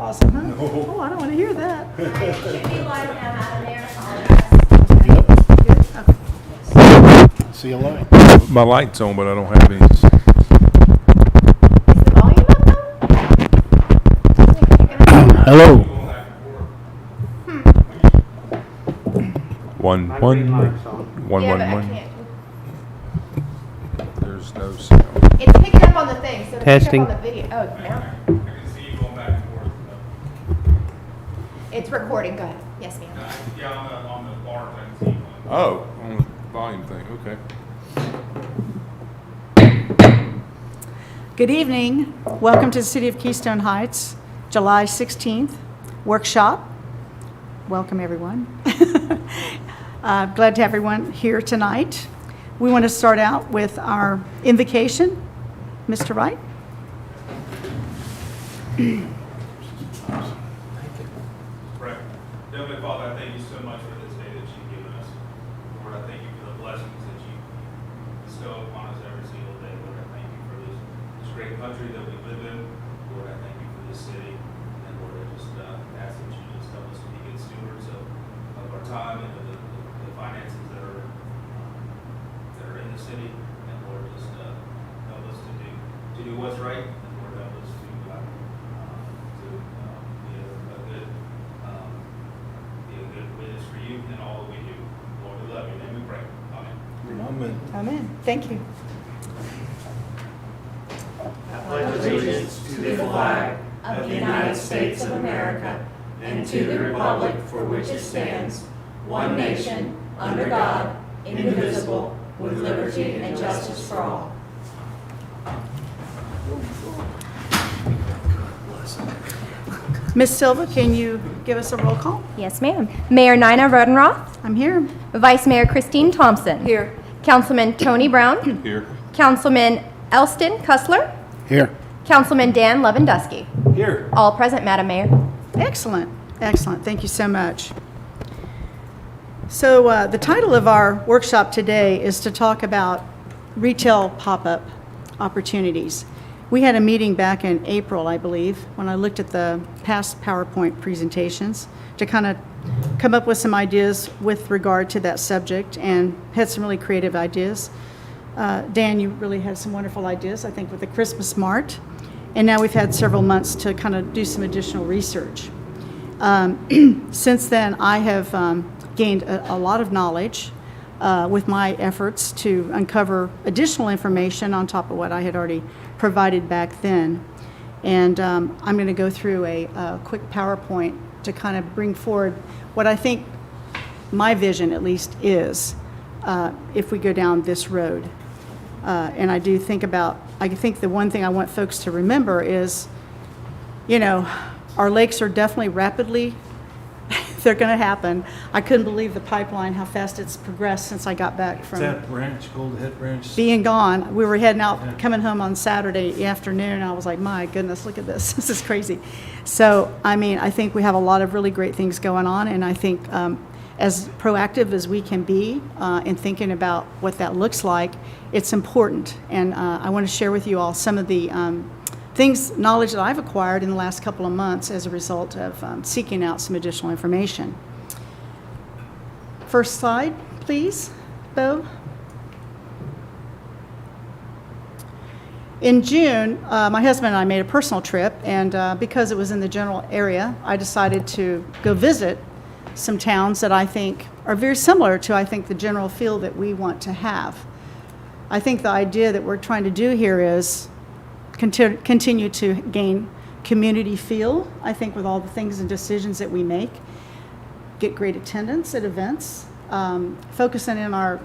awesome, huh? Oh, I don't want to hear that. It should be live now, Madam Mayor. See you later. My light's on, but I don't have any. Is the volume up though? Hello. One. Yeah, but I can't. There's no sound. It's picking up on the thing, so it's Testing. picking up on the video. Oh, now. It's recording. Go ahead. Yes, ma'am. Yeah, on the bar thing. Oh, on the volume thing, okay. Good evening. Welcome to the City of Keystone Heights, July 16th workshop. Welcome, everyone. Glad to have everyone here tonight. We want to start out with our invocation. Mr. Wright? Right. Heavenly Father, I thank you so much for this day that you've given us. Lord, I thank you for the blessings that you bestow upon us every single day. Lord, I thank you for this great country that we live in. Lord, I thank you for this city. And Lord, I just ask that you just help us to be good stewards of our time and of the finances that are in the city. And Lord, just help us to do what's right. And Lord, help us to be a good witness for you in all that we do. Lord, we love you. In your name we pray. Amen. Amen. Amen. Thank you. Allegiance to the flag of the United States of America and to the republic for which it stands, one nation, under God, indivisible, with liberty and justice for all. Ms. Silva, can you give us a roll call? Yes, ma'am. Mayor Nina Rodenroth, I'm here. Vice Mayor Christine Thompson. Here. Councilman Tony Brown, Here. Councilman Elston Kussler, Here. Councilman Dan Lewandowski. Here. All present, Madam Mayor. Excellent. Excellent. Thank you so much. So the title of our workshop today is to talk about retail pop-up opportunities. We had a meeting back in April, I believe, when I looked at the past PowerPoint presentations to kind of come up with some ideas with regard to that subject and had some really creative ideas. Dan, you really had some wonderful ideas, I think, with the Christmas Mart. And now we've had several months to kind of do some additional research. Since then, I have gained a lot of knowledge with my efforts to uncover additional information on top of what I had already provided back then. And I'm going to go through a quick PowerPoint to kind of bring forward what I think my vision, at least, is if we go down this road. And I do think about, I think the one thing I want folks to remember is, you know, our lakes are definitely rapidly, they're going to happen. I couldn't believe the pipeline, how fast it's progressed since I got back from That branch, Gold Head Branch. being gone. We were heading out, coming home on Saturday afternoon, and I was like, my goodness, look at this. This is crazy. So, I mean, I think we have a lot of really great things going on, and I think as proactive as we can be in thinking about what that looks like, it's important. And I want to share with you all some of the knowledge that I've acquired in the last couple of months as a result of seeking out some additional information. First slide, please, Bo. In June, my husband and I made a personal trip, and because it was in the general area, I decided to go visit some towns that I think are very similar to, I think, the general feel that we want to have. I think the idea that we're trying to do here is continue to gain community feel, I think, with all the things and decisions that we make, get great attendance at events, focusing in our,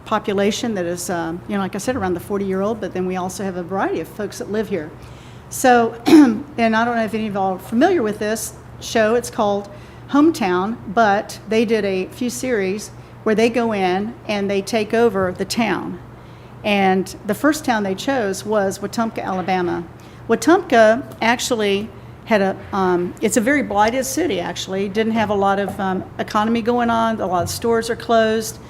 population that is, like I said, around the 40-year-old, but then we also have a variety of folks that live here. So, and I don't know if any of y'all are familiar with this show. It's called Hometown, but they did a few series where they go in and they take over the town. And the first town they chose was Wetumpka, Alabama. Wetumpka actually had it's a very blighted city, actually. Didn't have a lot of economy going on. A lot of stores are closed.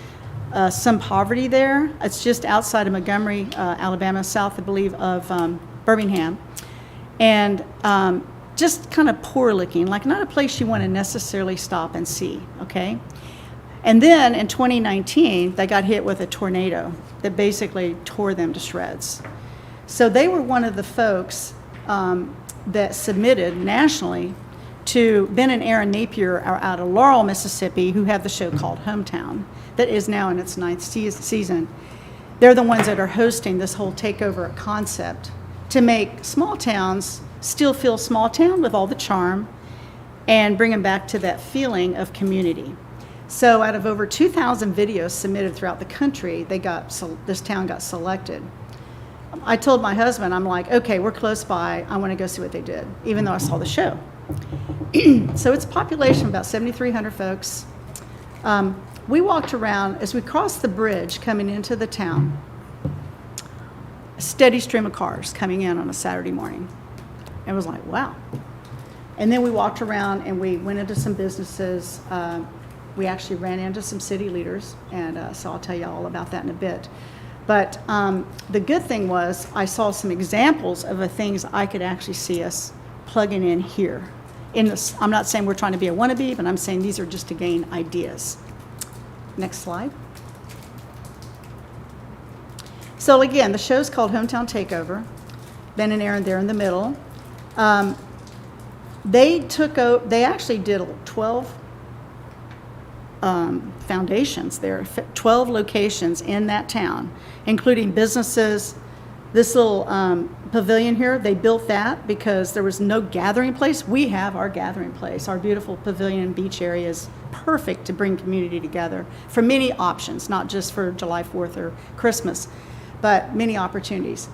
Some poverty there. It's just outside of Montgomery, Alabama, south, I believe, of Birmingham. And just kind of poor looking, like not a place you want to necessarily stop and see, okay? And then in 2019, they got hit with a tornado that basically tore them to shreds. So they were one of the folks that submitted nationally to Ben and Aaron Napier out of Laurel, Mississippi, who have the show called Hometown that is now in its 9th season. They're the ones that are hosting this whole takeover concept to make small towns still feel small town with all the charm and bring them back to that feeling of community. So out of over 2,000 videos submitted throughout the country, this town got selected. I told my husband, I'm like, okay, we're close by. I want to go see what they did, even though I saw the show. So it's a population of about 7,300 folks. We walked around, as we crossed the bridge coming into the town, a steady stream of cars coming in on a Saturday morning. And it was like, wow. And then we walked around and we went into some businesses. We actually ran into some city leaders, and so I'll tell you all about that in a bit. But the good thing was I saw some examples of the things I could actually see us plugging in here. I'm not saying we're trying to be a wannabe, but I'm saying these are just to gain ideas. Next slide. So again, the show's called Hometown Takeover. Ben and Aaron there in the middle. They actually did 12 foundations there, 12 locations in that town, including businesses. This little pavilion here, they built that because there was no gathering place. We have our gathering place. Our beautiful pavilion beach area is perfect to bring community together for many options, not just for July 4th or Christmas, but many opportunities.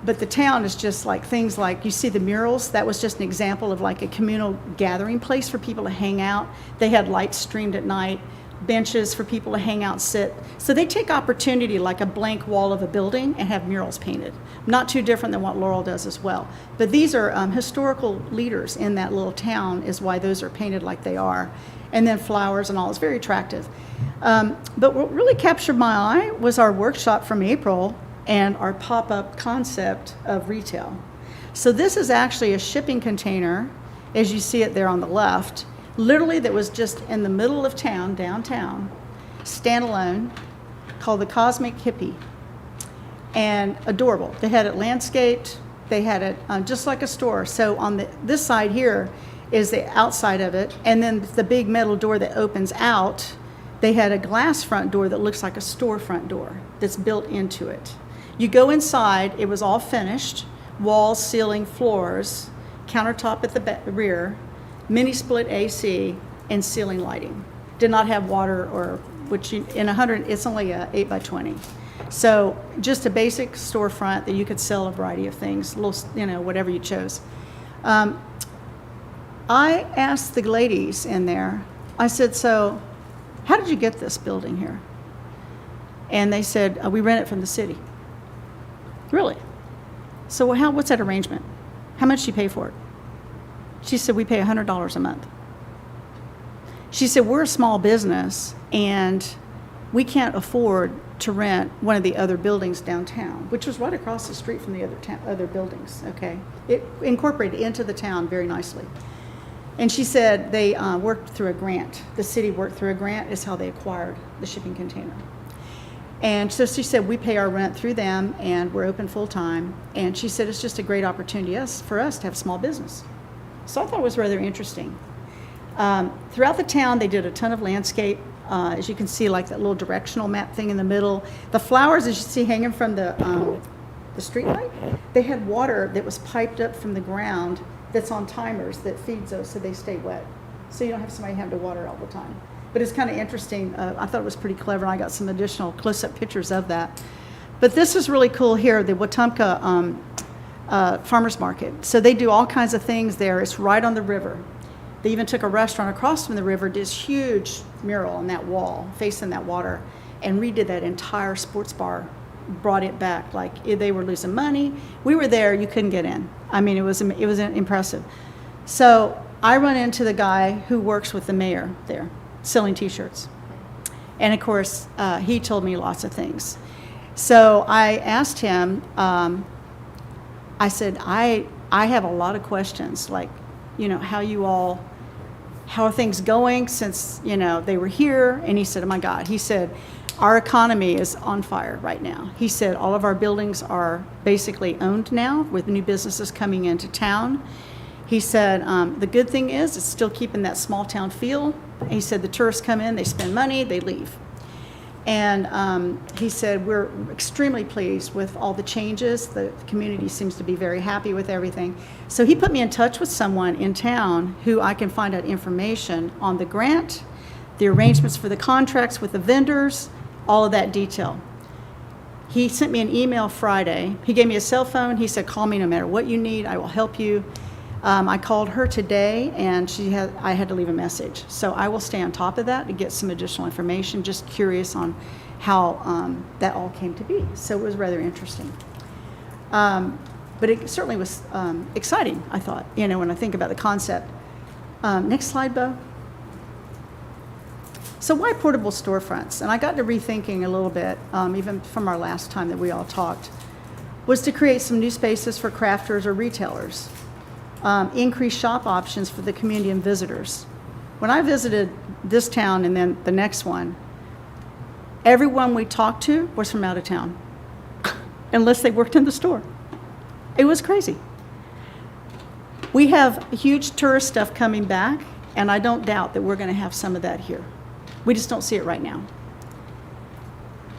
But the town is just like things like, you see the murals, that was just an example of like a communal gathering place for people to hang out. They had lights streamed at night, benches for people to hang out, sit. So they take opportunity like a blank wall of a building and have murals painted. Not too different than what Laurel does as well. But these are historical leaders in that little town is why those are painted like they are. And then flowers and all, it's very attractive. But what really captured my eye was our workshop from April and our pop-up concept of retail. So this is actually a shipping container, as you see it there on the left, literally that was just in the middle of town, downtown, standalone, called the Cosmic Hippie, and adorable. They had it landscaped, they had it just like a store. So on this side here is the outside of it, and then the big metal door that opens out, they had a glass front door that looks like a storefront door that's built into it. You go inside, it was all finished, walls, ceiling, floors, countertop at the rear, mini split AC, and ceiling lighting. Did not have water or, it's only a 8 by 20. So just a basic storefront that you could sell a variety of things, whatever you chose. I asked the ladies in there, I said, so how did you get this building here? And they said, we rent it from the city. Really? So what's that arrangement? How much do you pay for it? She said, we pay $100 a month. She said, we're a small business and we can't afford to rent one of the other buildings downtown, which was right across the street from the other buildings, okay? It incorporated into the town very nicely. And she said they worked through a grant. The city worked through a grant is how they acquired the shipping container. And so she said, we pay our rent through them and we're open full time. And she said, it's just a great opportunity for us to have small business. So I thought it was rather interesting. Throughout the town, they did a ton of landscape. As you can see, like that little directional map thing in the middle. The flowers, as you see hanging from the street light, they had water that was piped up from the ground that's on timers that feeds those so they stay wet. So you don't have somebody having to water all the time. But it's kind of interesting. I thought it was pretty clever, and I got some additional close-up pictures of that. But this is really cool here, the Wetumpka Farmers Market. So they do all kinds of things there. It's right on the river. They even took a restaurant across from the river, did this huge mural on that wall, facing that water, and redid that entire sports bar, brought it back. Like, they were losing money. We were there, you couldn't get in. I mean, it was impressive. So I run into the guy who works with the mayor there, selling T-shirts. And of course, he told me lots of things. So I asked him, I said, I I have a lot of questions, like, how are things going since, they were here? And he said, oh my God, he said, our economy is on fire right now. He said, all of our buildings are basically owned now with new businesses coming into town. He said, the good thing is it's still keeping that small town feel. He said, the tourists come in, they spend money, they leave. And he said, we're extremely pleased with all the changes. The community seems to be very happy with everything. So he put me in touch with someone in town who I can find out information on the grant, the arrangements for the contracts with the vendors, all of that detail. He sent me an email Friday. He gave me a cell phone. He said, call me no matter what you need. I will help you. I called her today, and I had to leave a message. So I will stay on top of that to get some additional information, just curious on how that all came to be. So it was rather interesting. But it certainly was exciting, I thought, when I think about the concept. Next slide, Bo. So why portable storefronts? And I got to rethinking a little bit, even from our last time that we all talked, was to create some new spaces for crafters or retailers. Increase shop options for the community and visitors. When I visited this town and then the next one, everyone we talked to was from out of town, unless they worked in the store. It was crazy. We have huge tourist stuff coming back, and I don't doubt that we're going to have some of that here. We just don't see it right now.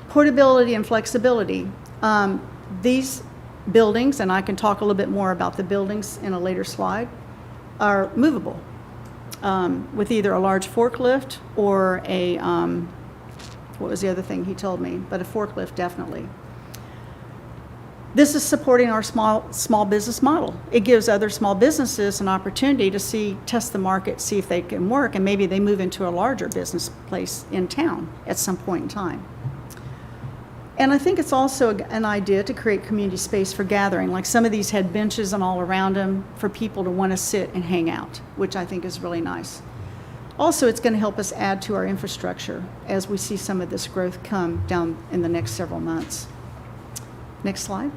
Portability and flexibility. These buildings, and I can talk a little bit more about the buildings in a later slide, are movable with either a large forklift or a, what was the other thing he told me? But a forklift, definitely. This is supporting our small business model. It gives other small businesses an opportunity to test the market, see if they can work, and maybe they move into a larger business place in town at some point in time. And I think it's also an idea to create community space for gathering. Like some of these had benches and all around them for people to want to sit and hang out, which I think is really nice. Also, it's going to help us add to our infrastructure as we see some of this growth come down in the next several months. Next slide.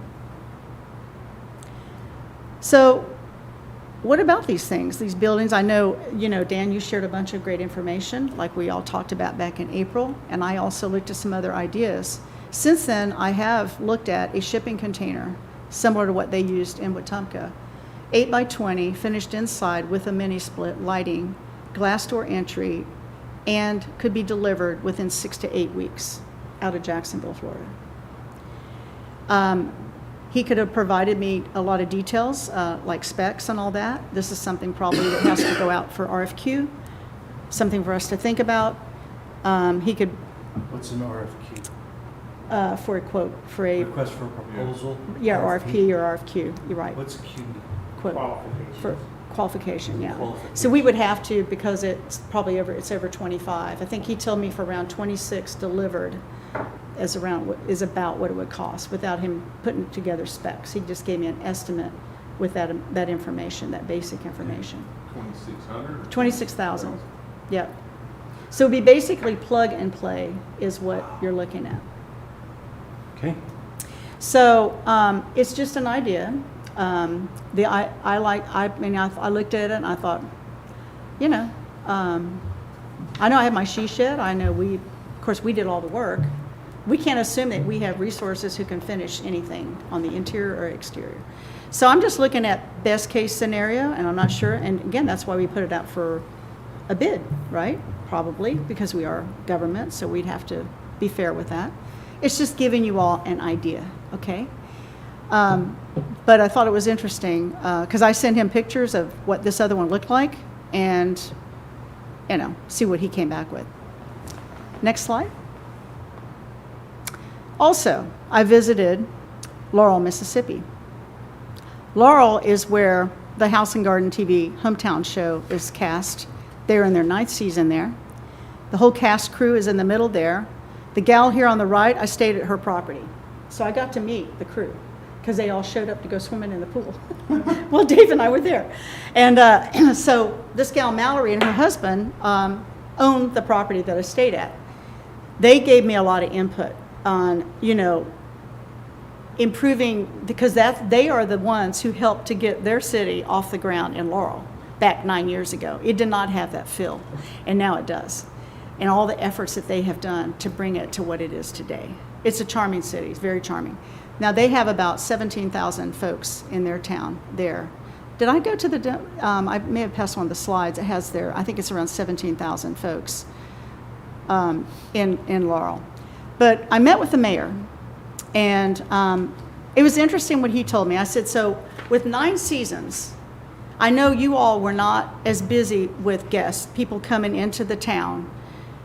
So what about these things, these buildings? I know, Dan, you shared a bunch of great information like we all talked about back in April, and I also looked at some other ideas. Since then, I have looked at a shipping container similar to what they used in Wetumpka, 8 by 20, finished inside with a mini split, lighting, glass door entry, and could be delivered within 6 to 8 weeks out of Jacksonville, Florida. He could have provided me a lot of details, like specs and all that. This is something probably that has to go out for RFQ, something for us to think about. He could, What's an RFQ? for a quote, for a, Request for proposal? yeah, RFP or RFQ, you're right. What's Q? Quote, for qualification, yeah. Qualification. So we would have to, because it's probably over 25. I think he told me for around 26 delivered is about what it would cost without him putting together specs. He just gave me an estimate with that information, that basic information. 2,600? 26,000, yep. So it'd be basically plug and play is what you're looking at. Okay. So it's just an idea. I looked at it and I thought, I know I have my she shed. I know of course we did all the work. We can't assume that we have resources who can finish anything on the interior or exterior. So I'm just looking at best case scenario, and I'm not sure. And again, that's why we put it out for a bid, right? Probably because we are government, so we'd have to be fair with that. It's just giving you all an idea, okay? But I thought it was interesting because I sent him pictures of what this other one looked like and, see what he came back with. Next slide. Also, I visited Laurel, Mississippi. Laurel is where the House and Garden TV Hometown show is cast. They're in their 9th season there. The whole cast crew is in the middle there. The gal here on the right, I stayed at her property. So I got to meet the crew because they all showed up to go swimming in the pool. Well, Dave and I were there. And so this gal, Mallory, and her husband owned the property that I stayed at. They gave me a lot of input on, improving, because they are the ones who helped to get their city off the ground in Laurel back 9 years ago. It did not have that feel, and now it does. And all the efforts that they have done to bring it to what it is today. It's a charming city, it's very charming. Now, they have about 17,000 folks in their town there. Did I go to the, I may have passed one of the slides, it has there, I think it's around 17,000 folks in Laurel. But I met with the mayor, and it was interesting what he told me. I said, so with 9 seasons, I know you all were not as busy with guests, people coming into the town,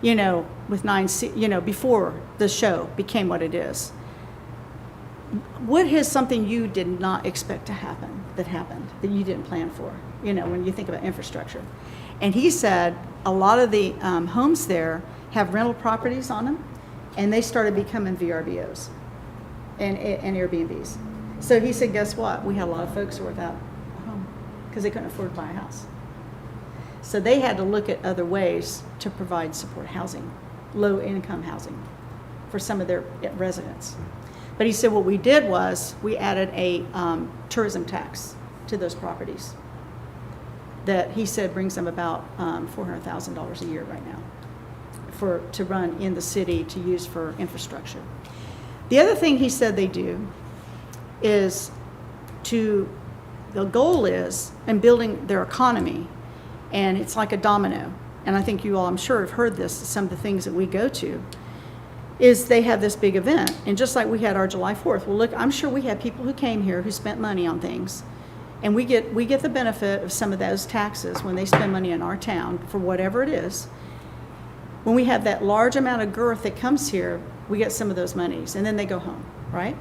you know, with before the show became what it is. What is something you did not expect to happen, that you didn't plan for, you know, when you think about infrastructure? And he said a lot of the homes there have rental properties on them, and they started becoming VRBOs and Airbnbs. So he said, guess what? We had a lot of folks who were without a home because they couldn't afford to buy a house. So they had to look at other ways to provide support housing, low-income housing for some of their residents. But he said what we did was we added a tourism tax to those properties that he said brings them about $400,000 a year right now to run in the city to use for infrastructure. The other thing he said they do is the goal is in building their economy, and it's like a domino. And I think you all, I'm sure, have heard this, some of the things that we go to, is they have this big event. And just like we had our July 4th, well, look, I'm sure we had people who came here who spent money on things. And we get the benefit of some of those taxes when they spend money in our town for whatever it is. When we have that large amount of girth that comes here, we get some of those monies, and then they go home, right?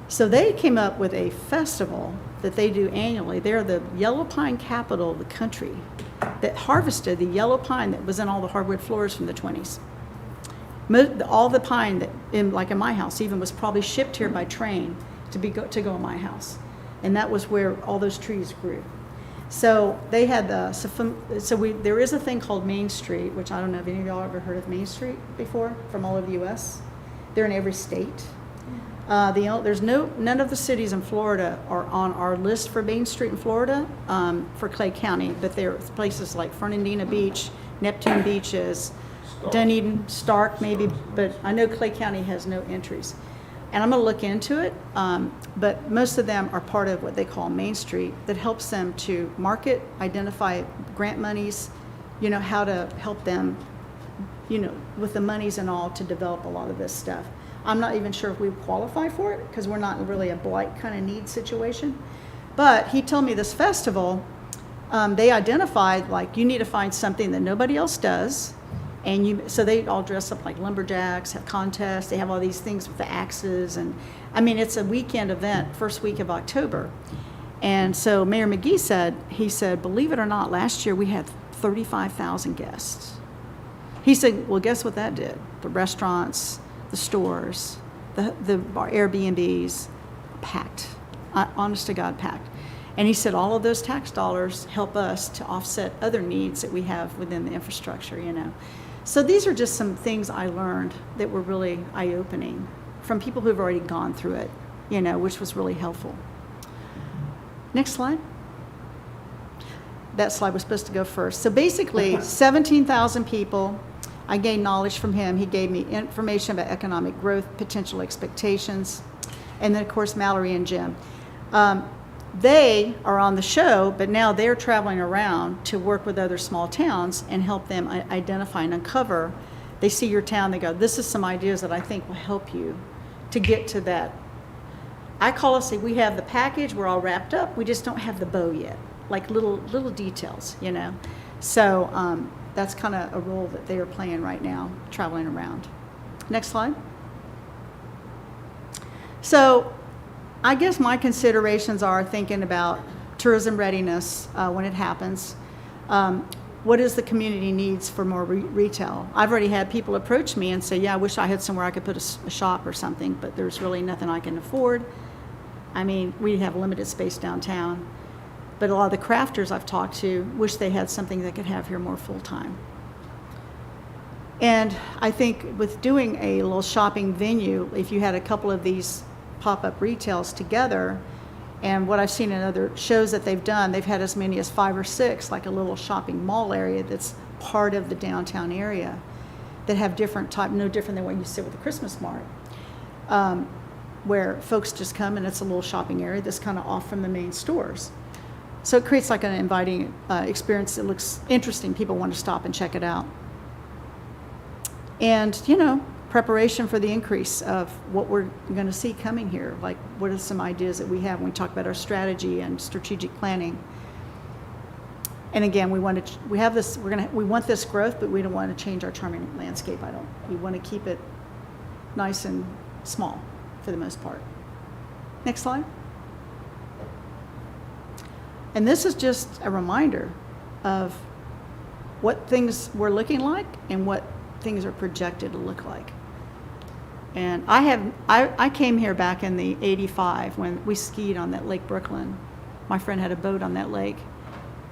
So they came up with a festival that they do annually. They're the yellow pine capital of the country that harvested the yellow pine that was in all the hardwood floors from the 20s. All the pine that, in my house, even was probably shipped here by train to go in my house. And that was where all those trees grew. So they had there is a thing called Main Street, which I don't know if any of y'all ever heard of Main Street before, from all over the U.S. They're in every state. There's none of the cities in Florida are on our list for Main Street in Florida for Clay County, but there are places like Fernandina Beach, Neptune Beaches, Dunedin, Stark maybe, but I know Clay County has no entries. And I'm going to look into it, but most of them are part of what they call Main Street that helps them to market, identify grant monies, you know, how to help them, you know, with the monies and all to develop a lot of this stuff. I'm not even sure if we qualify for it because we're not really a blight kind of need situation. But he told me this festival, they identified like you need to find something that nobody else does. And so they all dress up like lumberjacks, have contests, they have all these things with the axes. And I mean, it's a weekend event, first week of October. And so Mayor McGee said, believe it or not, last year we had 35,000 guests. He said, well, guess what that did? The restaurants, the stores, the Airbnbs, packed, honest to God, packed. And he said all of those tax dollars help us to offset other needs that we have within the infrastructure, you know. So these are just some things I learned that were really eye-opening from people who've already gone through it, you know, which was really helpful. Next slide. That slide was supposed to go first. So basically, 17,000 people. I gained knowledge from him. He gave me information about economic growth, potential expectations, and then, of course, Mallory and Jim. They are on the show, but now they're traveling around to work with other small towns and help them identify and uncover. They see your town, they go, this is some ideas that I think will help you to get to that. I call us, say, we have the package, we're all wrapped up, we just don't have the bow yet, like little details, you know. So that's kind of a role that they are playing right now, traveling around. Next slide. So I guess my considerations are thinking about tourism readiness when it happens. What is the community needs for more retail? I've already had people approach me and say, yeah, I wish I had somewhere I could put a shop or something, but there's really nothing I can afford. I mean, we have limited space downtown, but a lot of the crafters I've talked to wish they had something they could have here more full-time. And I think with doing a little shopping venue, if you had a couple of these pop-up retails together. And what I've seen in other shows that they've done, they've had as many as 5 or 6, like a little shopping mall area that's part of the downtown area, that have different type, no different than what you see with the Christmas Mart, where folks just come and it's a little shopping area that's kind of off from the main stores. So it creates like an inviting experience that looks interesting. People want to stop and check it out. And, you know, preparation for the increase of what we're going to see coming here. Like, what are some ideas that we have when we talk about our strategy and strategic planning? And again, we want this growth, but we don't want to change our charming landscape. We want to keep it nice and small for the most part. Next slide. And this is just a reminder of what things were looking like and what things are projected to look like. And I came here back in the 85 when we skied on that Lake Brooklyn. My friend had a boat on that lake.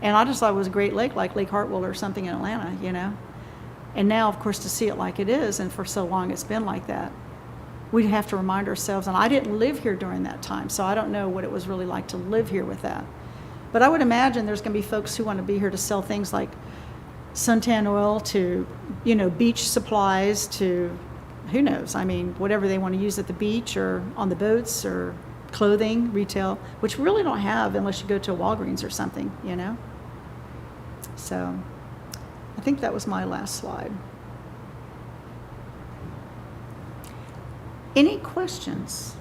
And I just thought it was a great lake, like Lake Hartwell or something in Atlanta, you know. And now, of course, to see it like it is, and for so long it's been like that, we'd have to remind ourselves, and I didn't live here during that time, so I don't know what it was really like to live here with that. But I would imagine there's going to be folks who want to be here to sell things like suntan oil to, you know, beach supplies to, who knows, I mean, whatever they want to use at the beach or on the boats, or clothing, retail, which we really don't have unless you go to a Walgreens or something, you know. So I think that was my last slide. Any questions?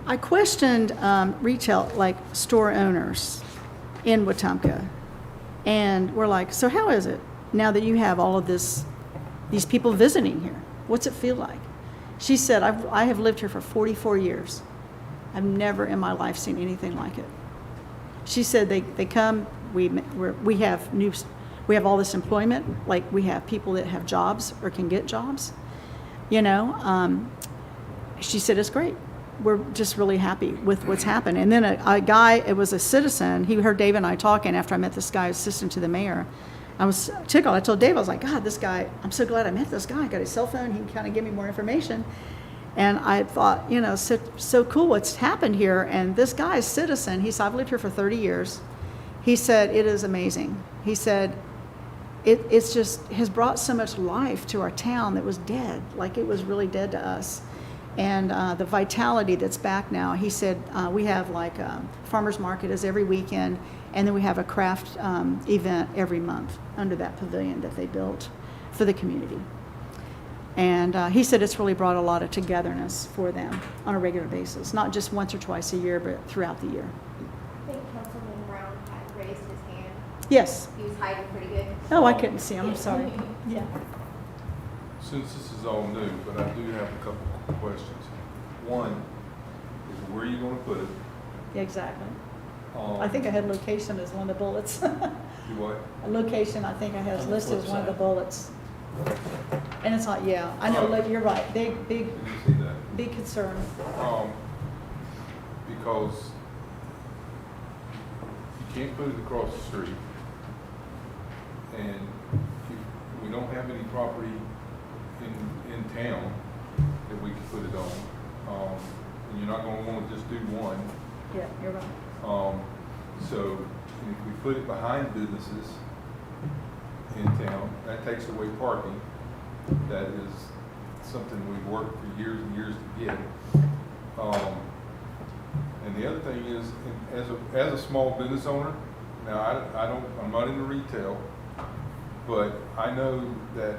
I questioned retail, like store owners in Wetumpka, and we're like, so how is it now that you have all of these people visiting here? What's it feel like? She said, I have lived here for 44 years. I've never in my life seen anything like it. She said they come, we have all this employment, like we have people that have jobs or can get jobs, you know. She said it's great. We're just really happy with what's happened. And then a guy, it was a citizen, he heard Dave and I talking after I met this guy, assistant to the mayor. I was tickled. I told Dave, I was like, God, this guy, I'm so glad I met this guy. I got his cell phone. He can kind of give me more information. And I thought, you know, so cool what's happened here. And this guy is citizen. He said, I've lived here for 30 years. He said, it is amazing. He said, it's just has brought so much life to our town that was dead. Like it was really dead to us. And the vitality that's back now. He said, we have like farmer's market is every weekend. And then we have a craft event every month under that pavilion that they built for the community. And he said it's really brought a lot of togetherness for them on a regular basis, not just once or twice a year, but throughout the year. I think Councilman Brown had raised his hand. Yes. He was hiding pretty good. Oh, I couldn't see him. I'm sorry. Yeah. Since this is all new, but I do have a couple of questions. One is where are you going to put it? Yeah, exactly. I think I had location as one of the bullets. Do what? A location, I think I had listed as one of the bullets. And it's not, yeah, I know, look, you're right, big, Did you see that? big concern. Because you can't put it across the street, and we don't have any property in town that we can put it on. And you're not going to want to just do one. Yeah, you're right. So if we put it behind businesses in town, that takes away parking. That is something we've worked for years and years to get. And the other thing is, as a small business owner, now I'm not into retail, but I know that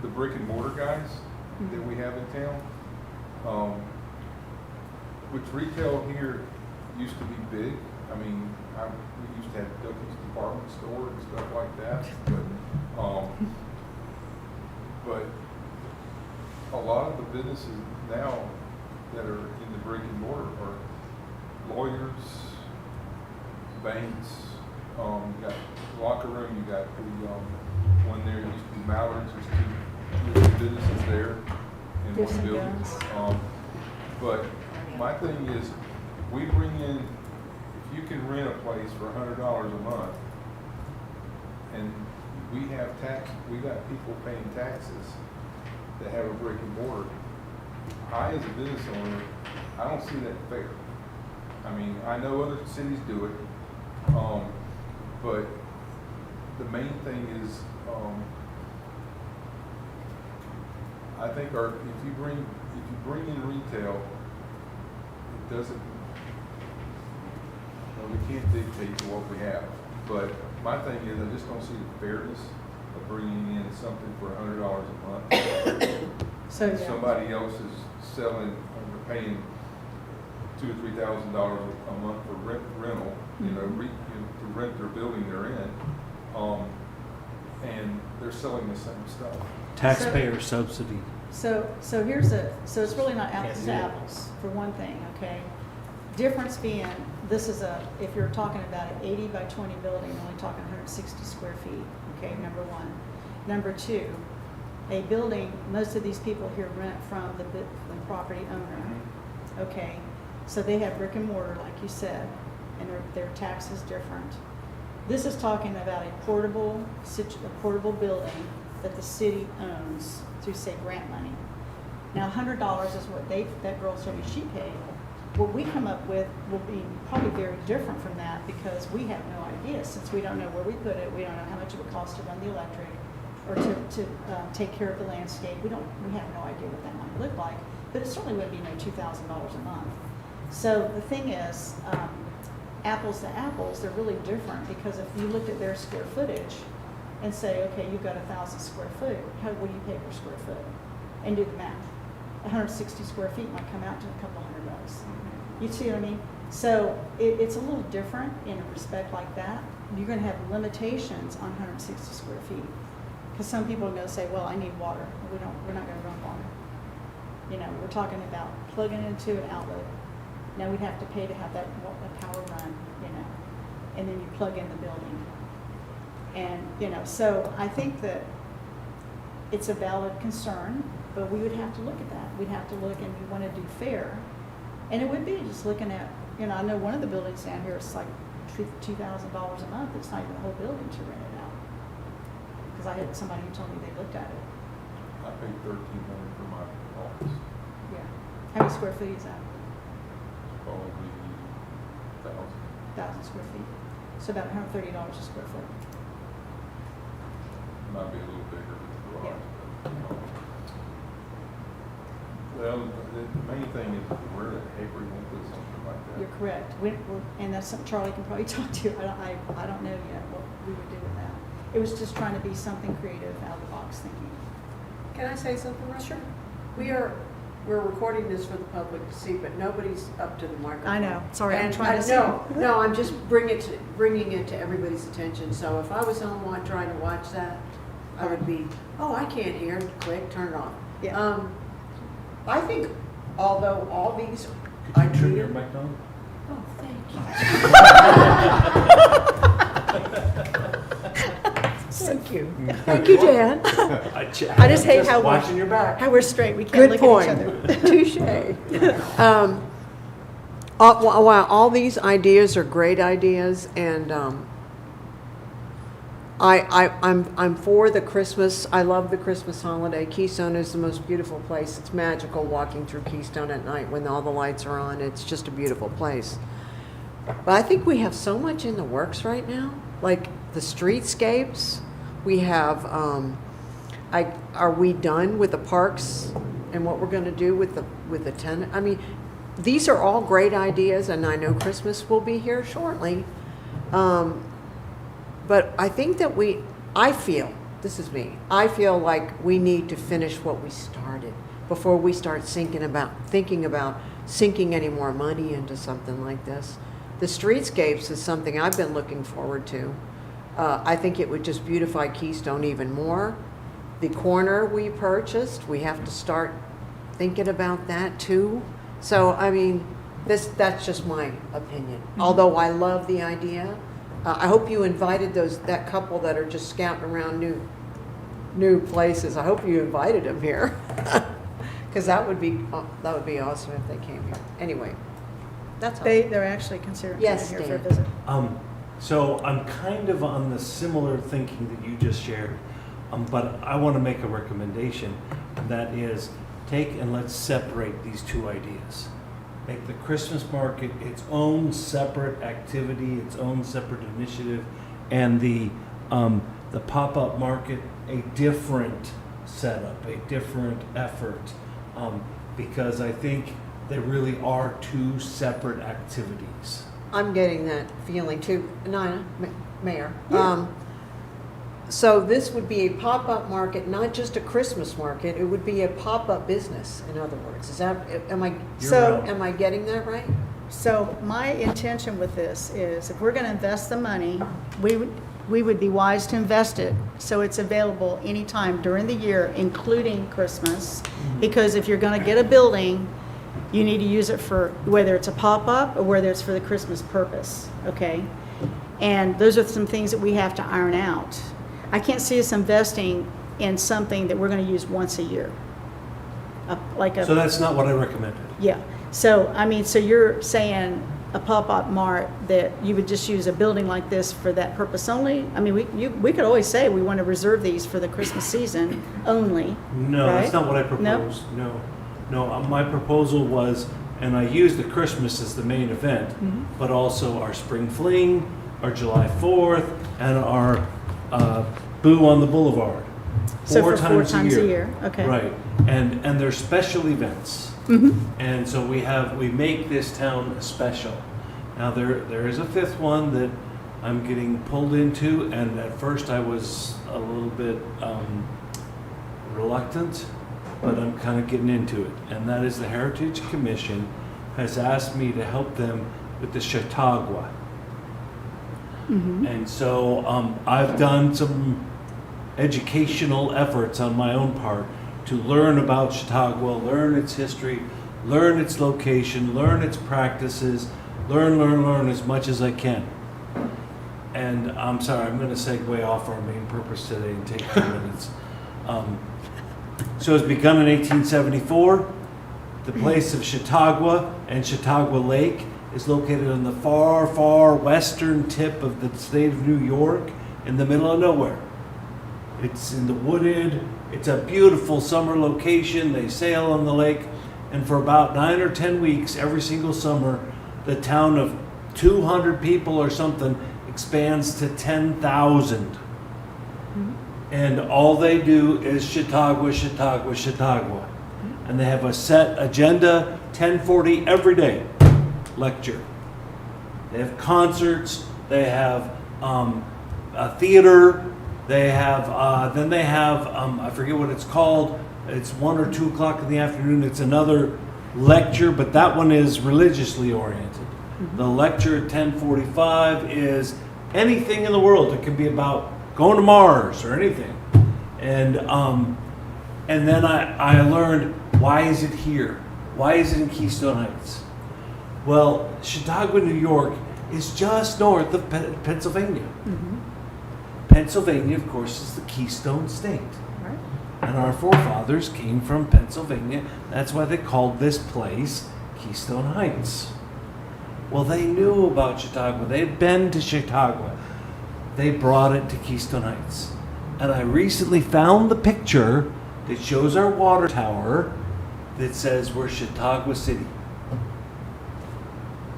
the brick and mortar guys that we have in town, which retail here used to be big. I mean, we used to have Ducky's department store and stuff like that, but a lot of the businesses now that are in the brick and mortar are lawyers, banks. You got locker room. You got the one there used to be Mallards. There's two businesses there in Gifts one and building. guns. But my thing is, we bring in, if you can rent a place for $100 a month, and we got people paying taxes that have a brick and mortar, I, as a business owner, I don't see that fair. I mean, I know other cities do it, but the main thing is, I think if you bring in retail, it doesn't, we can't dictate to what we have. But my thing is, I just don't see the fairness of bringing in something for $100 a month. So, yeah. Somebody else is selling, or paying $2,000 or $3,000 a month for rental, to rent their building they're in, and they're selling the same stuff. Taxpayer subsidy. So so it's really not apples to apples, for one thing, okay? Difference being, if you're talking about an 80 by 20 building, you're only talking 160 square feet, okay, number one. Number two, a building, most of these people here rent from the property owner, okay? So they have brick and mortar, like you said, and their tax is different. This is talking about a portable building that the city owns through, say, grant money. Now, $100 is what that girl told me she paid. What we come up with will be probably very different from that, because we have no idea, since we don't know where we put it, we don't know how much it would cost to run the electric, or to take care of the landscape. We have no idea what that might look like, but it certainly would be no $2,000 a month. So the thing is, apples to apples, they're really different, because if you looked at their square footage and say, okay, you've got 1,000 square foot, what do you pay per square foot? And do the math. 160 square feet might come out to a couple $100. You see what I mean? So it's a little different in a respect like that. You're going to have limitations on 160 square feet, because some people are going to say, well, I need water. We're not going to run water. We're talking about plugging into an outlet. Now we'd have to pay to have that power run, and then you plug in the building. And, so I think that it's a valid concern, but we would have to look at that. We'd have to look, and we want to do fair. And it would be just looking at, I know one of the buildings down here is like $2,000 a month. It's not even the whole building to rent it out. Because I had somebody who told me they looked at it. I paid $1,300 for my office, Yeah. How many square feet is that? probably 1,000. 1,000 square feet. So about $130 a square foot. Might be a little bigger with the garage. Yeah. But, well, the main thing is where the heck we want to put something like that. You're correct. And that's something Charlie can probably talk to. I don't know yet what we would do with that. It was just trying to be something creative, out of the box thinking. Can I say something, Russ? Sure. We're recording this for the public to see, but nobody's up to the microphone. I know. Sorry, I'm And trying to No, I'm just bringing it to everybody's attention. So if I was home trying to watch that, I would be, I can't hear. Click, turn it off. Yeah. I think, although all these Could you turn your ideas. mic on? Oh, thank you. Thank you, Dan. I just hate how Watching your back. we're straight. We can't Good look point. at each other. Touche. Wow, all these ideas are great ideas, and I'm for the Christmas. I love the Christmas holiday. Keystone is the most beautiful place. It's magical walking through Keystone at night when all the lights are on. It's just a beautiful place. But I think we have so much in the works right now, like the streetscapes. We have. Are we done with the parks and what we're going to do with the tenant? I mean, these are all great ideas, and I know Christmas will be here shortly. But I think that I feel like we need to finish what we started before we start thinking about sinking any more money into something like this. The streetscapes is something I've been looking forward to. I think it would just beautify Keystone even more. The corner we purchased, we have to start thinking about that too. So, I mean, that's just my opinion. Although I love the idea. I hope you invited that couple that are just scouting around new places. I hope you invited them here, because that would be awesome if they came here. Anyway, that's all. They're actually considering coming Yes, here for a Dan. visit. So I'm kind of on the similar thinking that you just shared, but I want to make a recommendation. That is, take and let's separate these two ideas. Make the Christmas market its own separate activity, its own separate initiative, and the pop-up market a different setup, a different effort, because I think they really are two separate activities. I'm getting that feeling too. Nina, Mayor. So this would be a pop-up market, not just a Christmas market. It would be a pop-up business, in other words. Is that, am I getting that right? So my intention with this is if we're going to invest the money, we would be wise to invest it so it's available anytime during the year, including Christmas. Because if you're going to get a building, you need to use it for, whether it's a pop-up or whether it's for the Christmas purpose, okay? And those are some things that we have to iron out. I can't see us investing in something that we're going to use once a year. So that's not what I recommended. Yeah, so, I mean, so you're saying a pop-up mart that you would just use a building like this for that purpose only? I mean, we could always say we want to reserve these for the Christmas season only, No, right? that's not what I No? proposed. No, my proposal was, and I used the Christmas as the main event, but also our Spring Fling, our July 4th, and our Boo on the Boulevard. So for 4 times a year, okay. Right, and they're special events. And so we make this town special. Now, there is a fifth one that I'm getting pulled into, and at first I was a little bit reluctant, but I'm kind of getting into it. And that is the Heritage Commission has asked me to help them with the Chautauqua. And so I've done some educational efforts on my own part to learn about Chautauqua, learn its history, learn its location, learn its practices, learn as much as I can. And I'm sorry, I'm going to segue off our main purpose today and take 2 minutes. So it was begun in 1874. The place of Chautauqua and Chautauqua Lake is located on the far, far western tip of the state of New York in the middle of nowhere. It's in the wooded, it's a beautiful summer location. They sail on the lake, and for about 9 or 10 weeks every single summer, the town of 200 people or something expands to 10,000. And all they do is Chautauqua. And they have a set agenda, 10:40 every day, lecture. They have concerts, they have a theater, they have, then they have, I forget what it's called, it's 1 or 2 o'clock in the afternoon, it's another lecture, but that one is religiously oriented. The lecture at 10:45 is anything in the world. It can be about going to Mars or anything. And then I learned, why is it here? Why is it in Keystone Heights? Well, Chautauqua, New York is just north of Pennsylvania. Pennsylvania, of course, is the Keystone State. Right. And our forefathers came from Pennsylvania. That's why they called this place Keystone Heights. Well, they knew about Chautauqua. They had been to Chautauqua. They brought it to Keystone Heights. And I recently found the picture that shows our water tower that says we're Chautauqua City.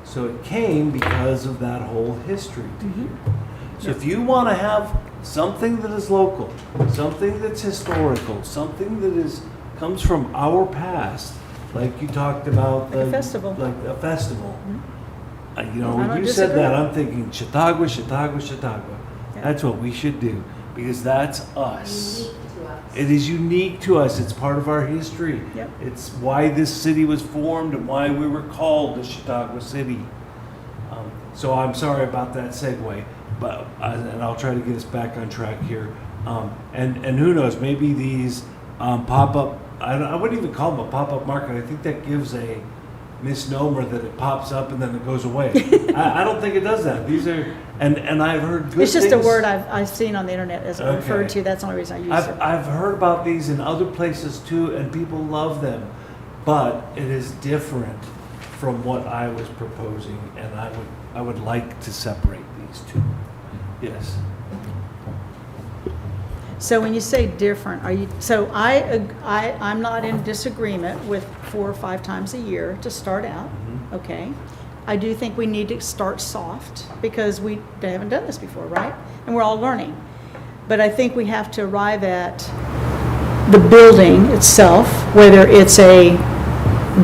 So it came because of that whole history to here. So if you want to have something that is local, something that's historical, something that comes from our past, like you talked about, Like a festival. like a festival. You know, I when don't you said disagree. that, I'm thinking Chautauqua. Yeah. That's what we should do because that's us. Unique to us. It is unique to us. It's part of our history. Yep. It's why this city was formed and why we were called the Chautauqua City. So I'm sorry about that segue, but and I'll try to get us back on track here. And who knows? Maybe these pop-up. I wouldn't even call them a pop-up market. I think that gives a misnomer that it pops up and then it goes away. I don't think it does that. These are and I've heard good It's just a things. word I've seen on the internet as Okay. referred to. That's the only reason I use it. I've heard about these in other places too, and people love them, but it is different from what I was proposing, and I would like to separate these two. Yes. So when you say different, are you, so I'm not in disagreement with 4 or 5 times a year to start out, okay? I do think we need to start soft because they haven't done this before, right? And we're all learning. But I think we have to arrive at the building itself, whether it's a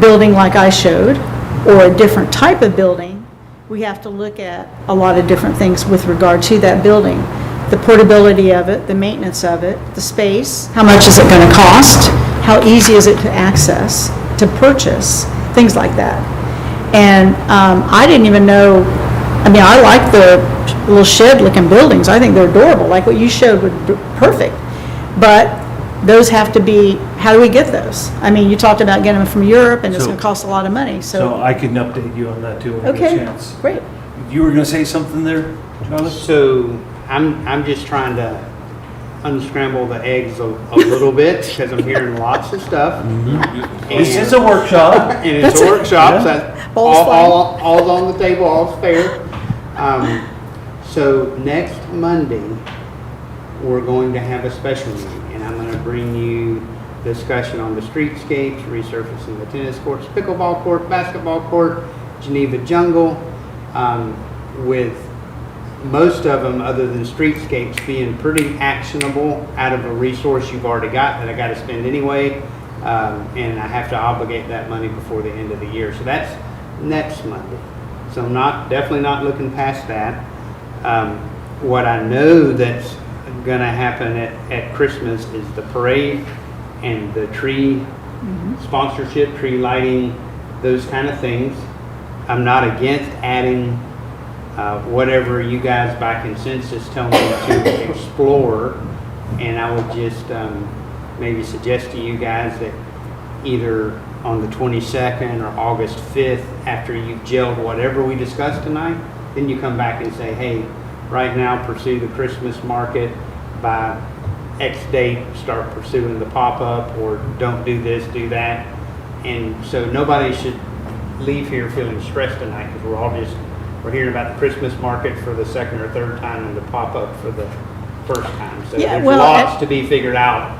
building like I showed or a different type of building. We have to look at a lot of different things with regard to that building. The portability of it, the maintenance of it, the space, how much is it going to cost, how easy is it to access, to purchase, things like that. And I didn't even know, I mean, I like the little shed-looking buildings. I think they're adorable, like what you showed would be perfect. But those have to be, how do we get those? I mean, you talked about getting them from Europe, and it's So- going to cost a lot of money, So so. I can update you on that too when I get a Okay, chance. great. You were gonna say something there, Charlie? So I'm just trying to unscramble the eggs a little bit because I'm hearing lots of stuff. This is a workshop. And it's a workshop, Yeah. so Ball's all's on the table, all's fair. So next Monday, we're going to have a special meeting, and I'm gonna bring you discussion on the streetscapes, resurfacing the tennis courts, pickleball court, basketball court, Geneva Jungle, with most of them, other than streetscapes, being pretty actionable out of a resource you've already got that I gotta spend anyway. And I have to obligate that money before the end of the year. So that's next Monday. So I'm definitely not looking past that. What I know that's gonna happen at Christmas is the parade and the tree sponsorship, tree lighting, those kind of things. I'm not against adding whatever you guys by consensus tell me to explore, and I would just maybe suggest to you guys that either on the 22nd or August 5th, after you've gelled whatever we discussed tonight, then you come back and say, hey, right now pursue the Christmas market, by X date start pursuing the pop-up, or don't do this, do that. And so nobody should leave here feeling stressed tonight, because we're hearing about the Christmas market for the second or third time and the pop-up for the first time. So Yeah, there's well, lots to be figured out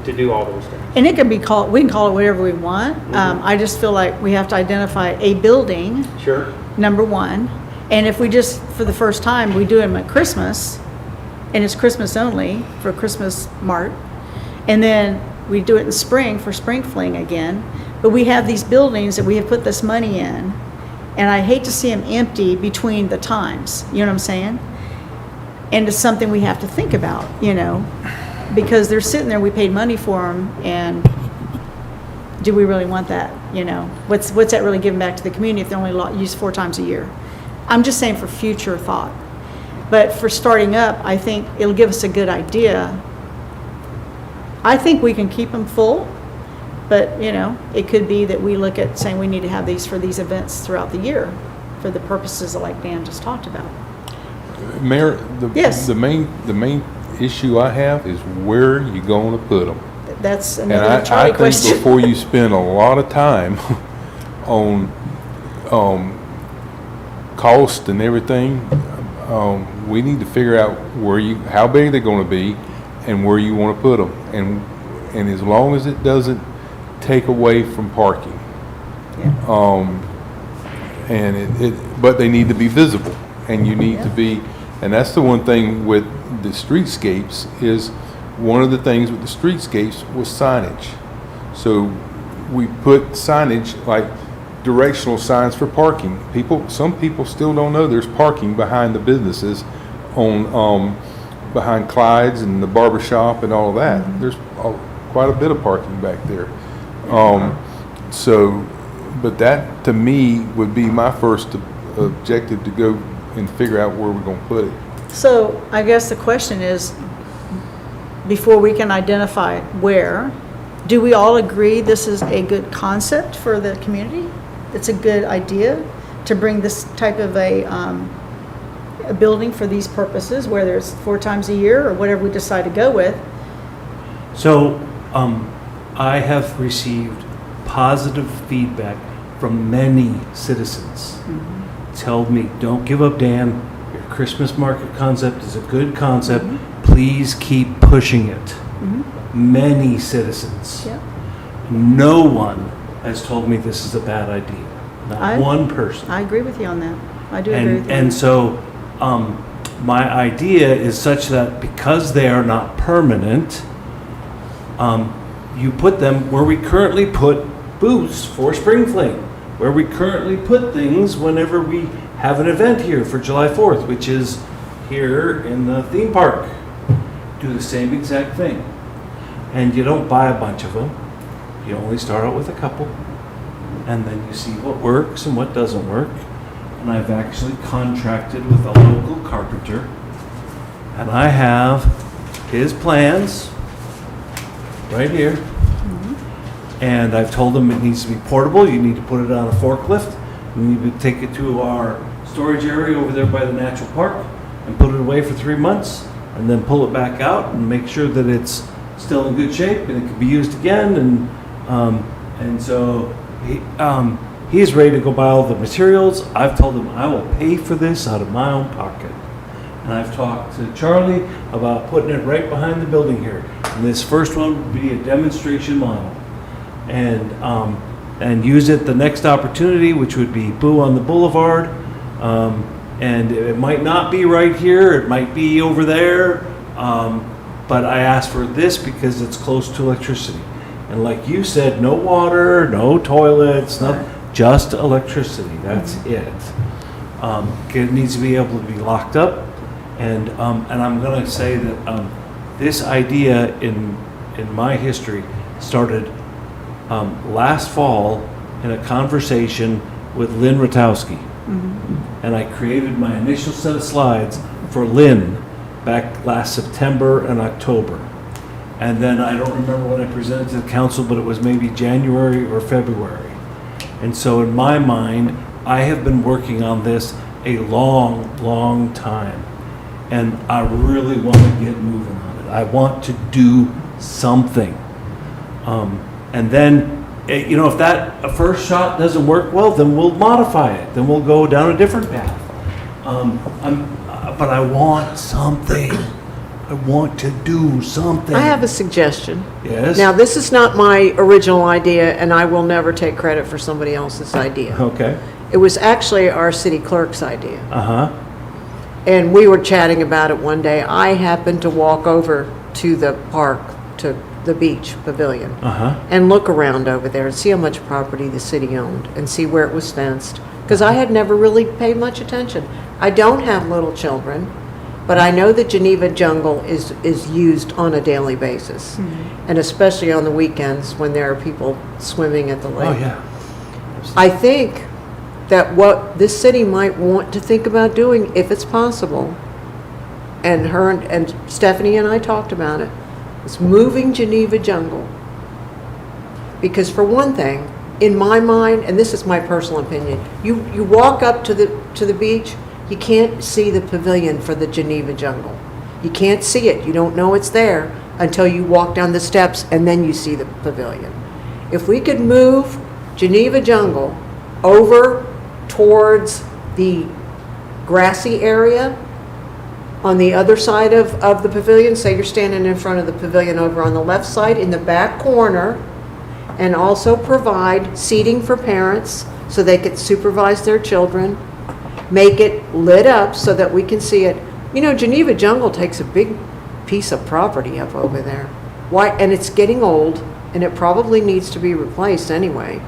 to do all those things. And it can be called, we can call it whatever we want. I just feel like we have to identify a building, Sure. number one. And if we just, for the first time, we do them at Christmas, and it's Christmas only for Christmas Mart, and then we do it in spring for Spring Fling again, but we have these buildings that we have put this money in, and I hate to see them empty between the times, you know what I'm saying? And it's something we have to think about, because they're sitting there, we paid money for them, and do we really want that, What's that really giving back to the community if they're only used 4 times a year? I'm just saying for future thought. But for starting up, I think it'll give us a good idea. I think we can keep them full, but, it could be that we look at saying we need to have these for these events throughout the year for the purposes like Dan just talked about. Mayor, Yes. the main issue I have is where you gonna put them. That's And another I Charlie think question. before you spend a lot of time on cost and everything, we need to figure out how big they're going to be and where you want to put them. And as long as it doesn't take away from parking. But they need to be visible, and you need to be, and that's the one thing with the streetscapes is one of the things with the streetscapes was signage. So we put signage like directional signs for parking. Some people still don't know there's parking behind the businesses on behind Clyde's and the barber shop and all of that. There's quite a bit of parking back there. But that to me would be my first objective, to go and figure out where we're going to put it. So I guess the question is, before we can identify where, do we all agree this is a good concept for the community? It's a good idea to bring this type of a building for these purposes, whether it's 4 times a year or whatever we decide to go with. So, I have received positive feedback from many citizens. Tell me, don't give up, Dan. Your Christmas market concept is a good concept. please keep pushing it. Many citizens. Yep. No one has told me this is a bad idea. I- Not one person. I agree with you on that. I do agree with And, you. and so, my idea is such that because they are not permanent, you put them where we currently put booths for Spring Fling, where we currently put things whenever we have an event here for July 4th, which is here in the theme park. Do the same exact thing. And you don't buy a bunch of them. You only start out with a couple. And then you see what works and what doesn't work. And I've actually contracted with a local carpenter. And I have his plans right here. And I've told him it needs to be portable. You need to put it on a forklift. You need to take it to our storage area over there by the natural park and put it away for 3 months and then pull it back out and make sure that it's still in good shape and it can be used again. And so he's ready to go buy all the materials. I've told him I will pay for this out of my own pocket. And I've talked to Charlie about putting it right behind the building here. And this first one would be a demonstration model. And use it the next opportunity, which would be Boo on the Boulevard. And it might not be right here, it might be over there. But I asked for this because it's close to electricity. And like you said, no water, no toilets, just electricity, that's it. It needs to be able to be locked up. And I'm gonna say that this idea in my history started last fall in a conversation with Lynn Ratowski. And I created my initial set of slides for Lynn back last September and October. And then I don't remember when I presented to the council, but it was maybe January or February. And so in my mind, I have been working on this a long, long time. And I really want to get moving on it. I want to do something. And then, if that first shot doesn't work well, then we'll modify it. Then we'll go down a different path. But I want something. I want to do something. I have a suggestion. Yes? Now, this is not my original idea, and I will never take credit for somebody else's idea. Okay. It was actually our city clerk's idea. Uh-huh. And we were chatting about it one day. I happened to walk over to the park, to the beach pavilion, Uh-huh. and look around over there and see how much property the city owned and see where it was fenced. Because I had never really paid much attention. I don't have little children, but I know that Geneva Jungle is used on a daily basis. And especially on the weekends when there are people swimming at the lake. Oh, yeah. I think that what this city might want to think about doing, if it's possible, and her and Stephanie and I talked about it, is moving Geneva Jungle. Because for one thing, in my mind, and this is my personal opinion, you walk up to the beach, you can't see the pavilion for the Geneva Jungle. You can't see it. You don't know it's there until you walk down the steps and then you see the pavilion. If we could move Geneva Jungle over towards the grassy area on the other side of the pavilion, say you're standing in front of the pavilion over on the left side in the back corner, and also provide seating for parents so they could supervise their children, make it lit up so that we can see it. Geneva Jungle takes a big piece of property up over there. Why? And it's getting old, and it probably needs to be replaced anyway.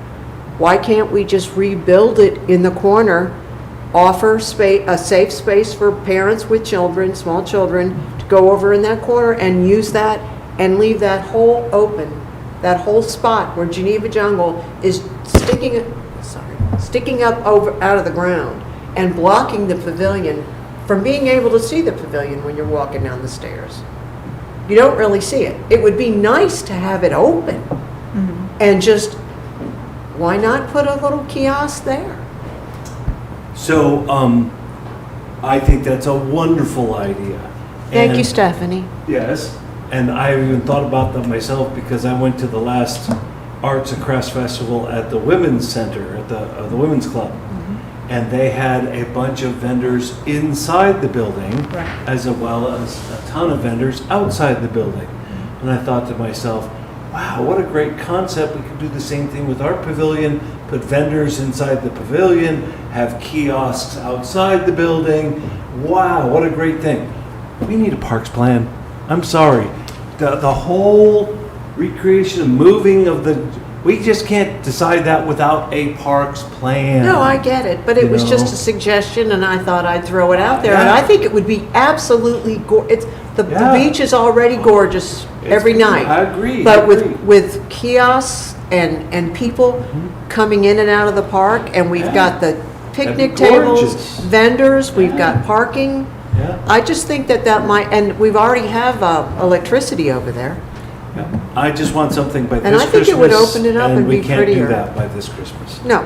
Why can't we just rebuild it in the corner, offer a safe space for parents with children, small children, to go over in that corner and use that and leave that hole open, that whole spot where Geneva Jungle is sticking up out of the ground and blocking the pavilion from being able to see the pavilion when you're walking down the stairs. You don't really see it. It would be nice to have it open and just, why not put a little kiosk there? So, I think that's a wonderful idea. Thank you, And- Stephanie. Yes, and I even thought about that myself because I went to the last Arts and Crafts Festival at the Women's Center, at the Women's Club. and they had a bunch of vendors inside the building, Right. as well as a ton of vendors outside the building. And I thought to myself, wow, what a great concept. We could do the same thing with our pavilion, put vendors inside the pavilion, have kiosks outside the building. Wow, what a great thing. We need a parks plan. I'm sorry. The whole recreation and moving of the, we just can't decide that without a parks plan. No, I get it, but it You was just know? a suggestion, and I thought I'd throw it out there. And Yeah. I think it would be absolutely the Yeah. beach is already gorgeous every night. I agree. But I agree. with kiosks and people coming in and out of the park, and we've Yeah. got the picnic That'd be tables, gorgeous. vendors, we've Yeah. got parking. Yeah. I just think that might, and we've already have electricity over there. Yeah. I just want something by this And I Christmas. think it would open it up and be we can't do prettier. that by this Christmas. No,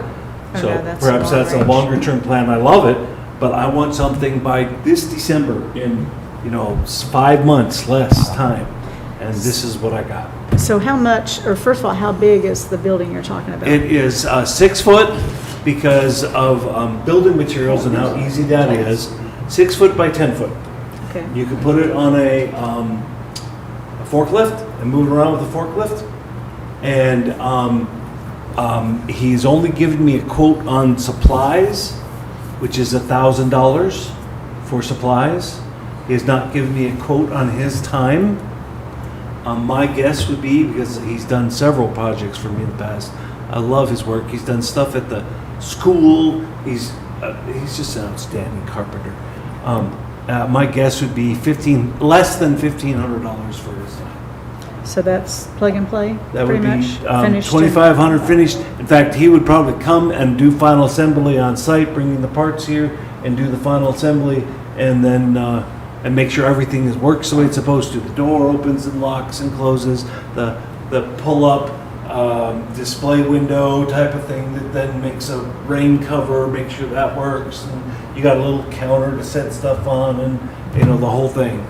Oh, So no, that's perhaps long that's a range. longer term plan. I love it, but I want something by this December in, 5 months less time. And this is what I got. So how much, or first of all, how big is the building you're talking about? It is 6 foot because of building materials and how easy that is. 6 foot by 10 foot. Okay. You could put it on a forklift and move it around with a forklift. And he's only given me a quote on supplies, which is $1,000 for supplies. He has not given me a quote on his time. My guess would be, because he's done several projects for me in the past, I love his work. He's done stuff at the school. He's just an outstanding carpenter. My guess would be less than $1,500 for his time. So that's plug and play, That would pretty be much? Finished and- 2,500 finished. In fact, he would probably come and do final assembly on site, bringing the parts here and do the final assembly, and then and make sure everything works the way it's supposed to. The door opens and locks and closes. The pull-up display window type of thing that then makes a rain cover, make sure that works. And you got a little counter to set stuff on, and the whole thing.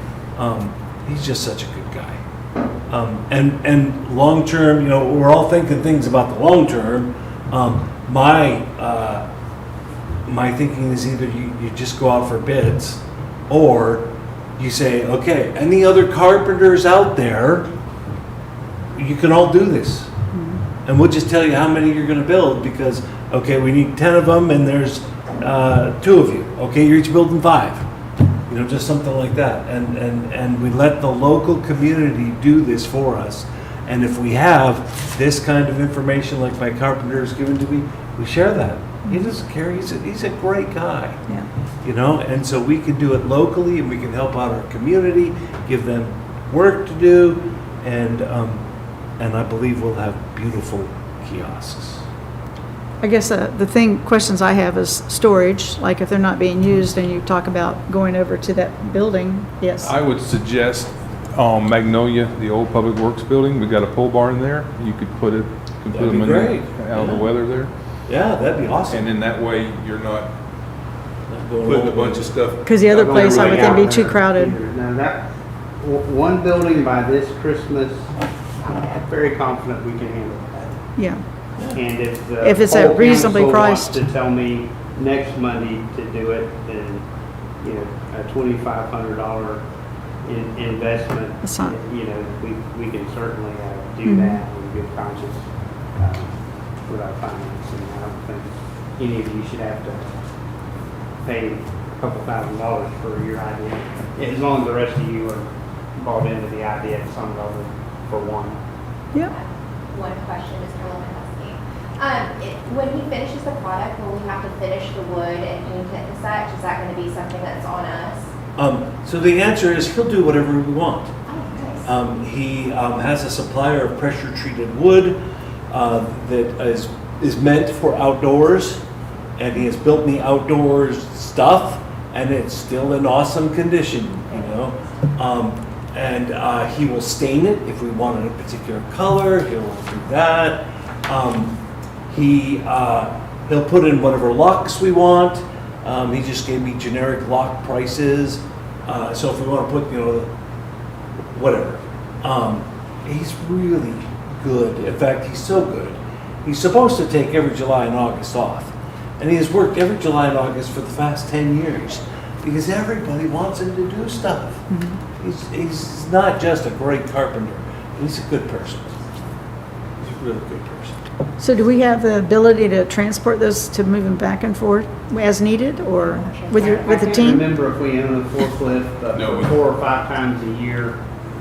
He's just such a good guy. And long term, we're all thinking things about the long term. My thinking is either you just go out for bids, or you say, okay, any other carpenters out there, you can all do this. And we'll just tell you how many you're gonna build, because, okay, we need 10 of them and there's 2 of you. Okay, you're each building 5. Just something like that. And we let the local community do this for us. And if we have this kind of information like my carpenter has given to me, we share that. He doesn't care. He's a great guy. Yeah. And so we can do it locally, and we can help out our community, give them work to do, and I believe we'll have beautiful kiosks. I guess questions I have is storage, like if they're not being used and you talk about going over to that building, yes. I would suggest Magnolia, the old Public Works building, we got a pole barn there. You could put That'd them be in great. out of the Yeah. weather there. Yeah, that'd be awesome. And in that way, you're not Not going putting a over. bunch of stuff. Because the other not going place I would everywhere. think be too crowded. Now that, one building by this Christmas, I'm very confident we can handle that. Yeah. And if the If it's a whole reasonably council wants priced. to tell me next Monday to do it, then, a $2,500 investment, That's not- we can certainly do Mhm. that in good conscience with our financing. I don't think any of you should have to pay a couple $1,000s for your idea, as long as the rest of you are bought into the idea at some level for one. Yeah. One question, Mr. Lewandowski. When he finishes the product, will we have to finish the wood and paint it and such? Is that going to be something that's on us? So the answer is he'll do whatever we want. Oh, nice. He has a supplier of pressure-treated wood that is meant for outdoors, and he has built me outdoors stuff, and it's still in awesome condition, And he will stain it if we wanted a particular color. He'll do that. He'll put in whatever locks we want. He just gave me generic lock prices. So if we want to put, whatever. He's really good. In fact, he's so good. He's supposed to take every July and August off. And he has worked every July and August for the past 10 years because everybody wants him to do stuff. He's not just a great carpenter, he's a good person. He's a really good person. So do we have the ability to transport those, to move them back and forth as needed, or with the I can't team? remember if we own a forklift, but No, we- 4 or 5 times a year,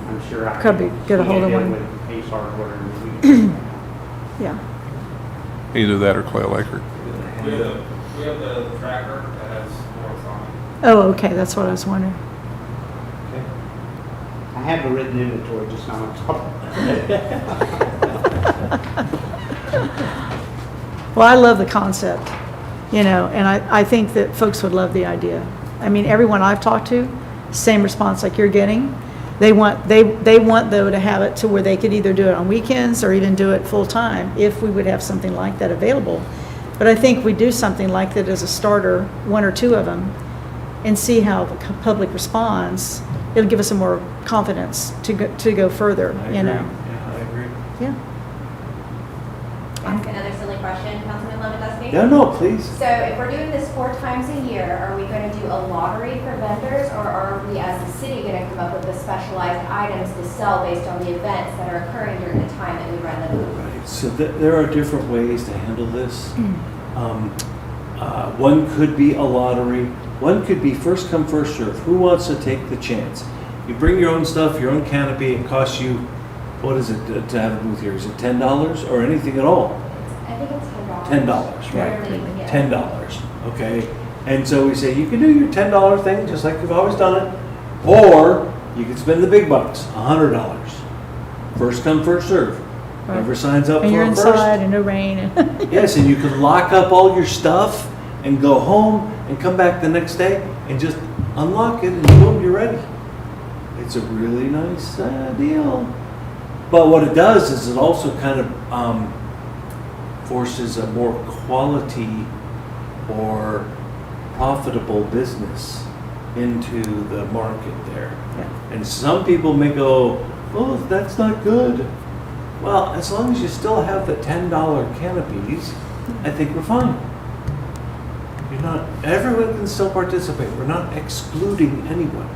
I'm sure I Could be, get a hold of deal one. with Ace Hardware and we can- Yeah. Either that or Clay Electric. We have the tracker that has forks on it. Oh, okay, that's what I was wondering. I have a written inventory, just not on top. Well, I love the concept, and I think that folks would love the idea. I mean, everyone I've talked to, same response like you're getting. They want though to have it to where they could either do it on weekends or even do it full-time if we would have something like that available. But I think we do something like that as a starter, 1 or 2 of them, and see how the public responds. It'll give us some more confidence to go further, I you agree. know. Yeah, I agree. Yeah. Ask another silly question, Councilman Lewandowski? No, please. So if we're doing this 4 times a year, are we going to do a lottery for vendors, or are we as a city going to come up with the specialized items to sell based on the events that are occurring during the time that we run the booth? Right, so there are different ways to handle this. One could be a lottery, one could be first come, first serve. Who wants to take the chance? You bring your own stuff, your own canopy, it costs you, what is it to have a booth here? Is it $10 or anything at all? I think it's $10. $10, right. Rarely, yeah. $10, okay? And so we say, you can do your $10 thing, just like you've always done it, or you can spend the big bucks, $100. First come, first serve. Whoever signs up And for you're it first. inside and no rain. Yes, and you can lock up all your stuff and go home and come back the next day and just unlock it and boom, you're ready. It's a really nice deal. But what it does is it also kind of forces a more quality or profitable business into the market there. Yeah. And some people may go, oh, that's not good. Well, as long as you still have the $10 canopies, I think we're fine. Everyone can still participate. We're not excluding anyone.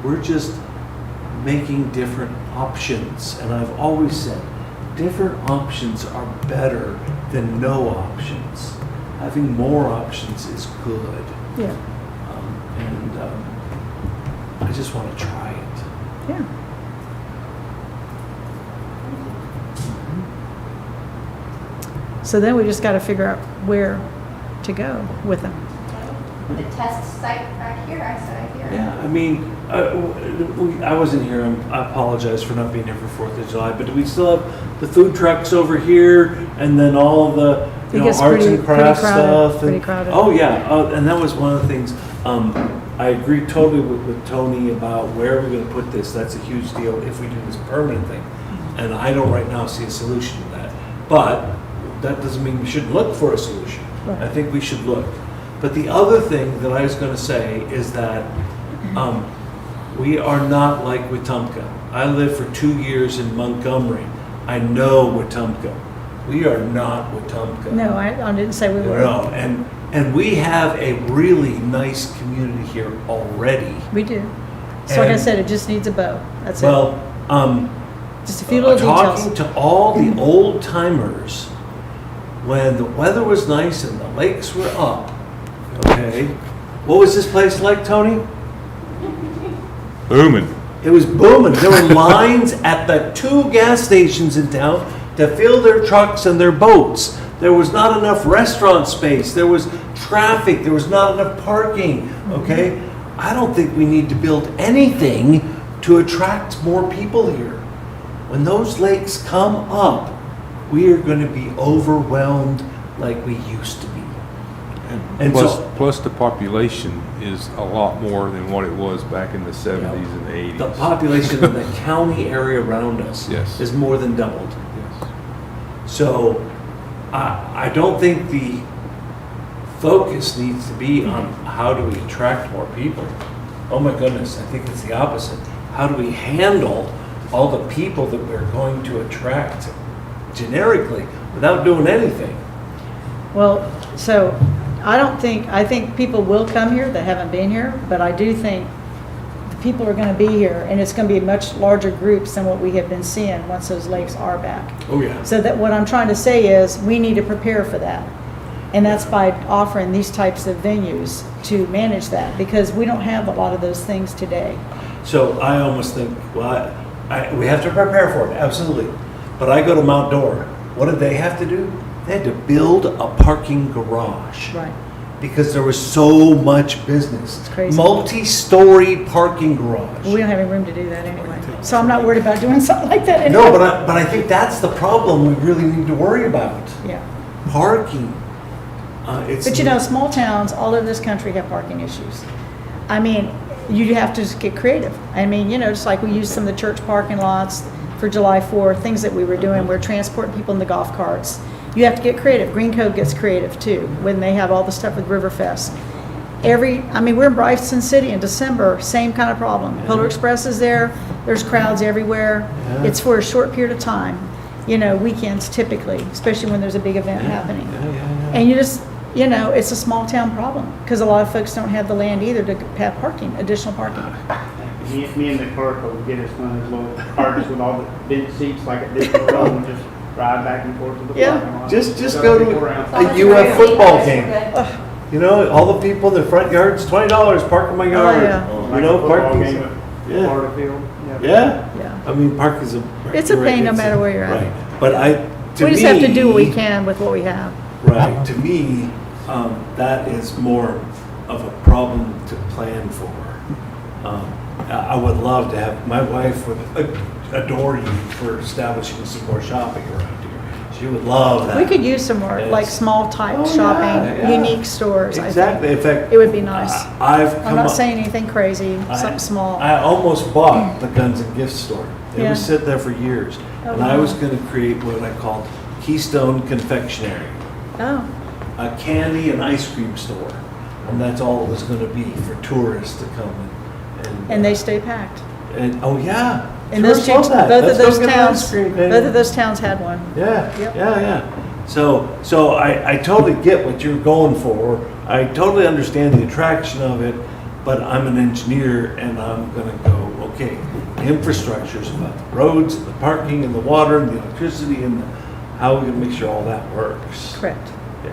We're just making different options. And I've always said, different options are better than no options. Having more options is good. Yeah, I just want to try it. yeah. So then we just got to figure out where to go with them. The test site back here, I said here. Yeah, I mean, I wasn't here. I apologize for not being here for 4th of July, but do we still have the food trucks over here and then all the It gets arts pretty- and crafts pretty crowded, stuff? pretty and- crowded. Oh, yeah. And that was one of the things. I agree totally with Tony about where are we going to put this. That's a huge deal if we do this permanent thing. And I don't right now see a solution to that. But that doesn't mean we shouldn't look for a solution. Right. I think we should look. But the other thing that I was going to say is that we are not like Wetumpka. I lived for 2 years in Montgomery. I know Wetumpka. We are not Wetumpka. No, I didn't say we were. No, and we have a really nice community here already. We do. So like I And- said, it just needs a bow. That's it. Well, Just a few little talking details. to all the old timers, when the weather was nice and the lakes were up, okay, what was this place like, Tony? Booming. It was booming. There were lines at the 2 gas stations in town to fill their trucks and their boats. There was not enough restaurant space. There was traffic. There was not enough parking. Okay? I don't think we need to build anything to attract more people here. When those lakes come up, we are going to be overwhelmed like we used to be. And so- Plus the population is a lot more than what it was back in the 70s and the 80s. The population in the county area around us Yes. is more than doubled. Yes. So I don't think the focus needs to be on how do we attract more people. Oh my goodness, I think it's the opposite. How do we handle all the people that we're going to attract generically without doing anything? Well, so I think people will come here that haven't been here, but I do think the people are gonna be here, and it's gonna be much larger groups than what we have been seeing once those lakes are back. Oh, yeah. So that, what I'm trying to say is, we need to prepare for that. And that's by offering these types of venues to manage that, because we don't have a lot of those things today. So I almost think, well, we have to prepare for it, absolutely. But I go to Mount Dora. What did they have to do? They had to build a parking garage. Right. Because there was so much business. It's crazy. Multi-story parking garage. We don't have any room to do that anyway. So I'm not worried about doing something like that No, anyway. but I think that's the problem we really need to worry about. Yeah. Parking. It's. But you know, small towns all over this country have parking issues. I mean, you have to just get creative. I mean, you know, just like we use some of the church parking lots for July 4th, things that we were doing, we're transporting people in the golf carts. You have to get creative. Green Cove gets creative too, when they have all the stuff with Riverfest. We're in Bryson City in December, same kind of problem. Polar Express is there, there's crowds everywhere. Yeah. It's for a short period of time, you know, weekends typically, especially when there's a big event happening. Yeah. And you just, you know, it's a small town problem, because a lot of folks don't have the land either to have parking, additional parking. Me and the clerk will get us one of those little carts with all the bench seats like at Disney World and just ride back and forth to the Yeah. parking lot. Just go to around. a UF football game. You know, all the people in the front yards, $20, park in my yard. yeah. You know, Like a football parking's game a- at yeah. Florida Field. Yeah. Yeah. I mean, park is a. It's a pain no matter where you're at. Right. But We just have to do what we can with what we have. Right, to me, that is more of a problem to plan for. I would love to have, my wife would adore you for establishing some more shopping around here. She would love that. We could use some more, like, Yes. small type Oh, shopping, yeah. unique stores, I think. Exactly, in fact. It would be nice. I've I'm come not up. saying anything crazy, something I small. almost bought the Guns and Gift Store. It Yeah. was sitting there for years. Oh, And I wow. was gonna create what I called Keystone Confectionery. Oh, A candy and ice cream store. And that's all it was gonna be for tourists to come and they stay packed. oh, yeah. And those two, Tourists love that. both of Let's go those get an towns, ice cream, baby. both of those towns had one. Yeah, Yep. yeah. So I totally get what you're going for. I totally understand the attraction of it, but I'm an engineer and I'm gonna go, okay, infrastructure is about the roads, and the parking, and the water, and the electricity, and how are we gonna make sure all that works? Correct. Yeah.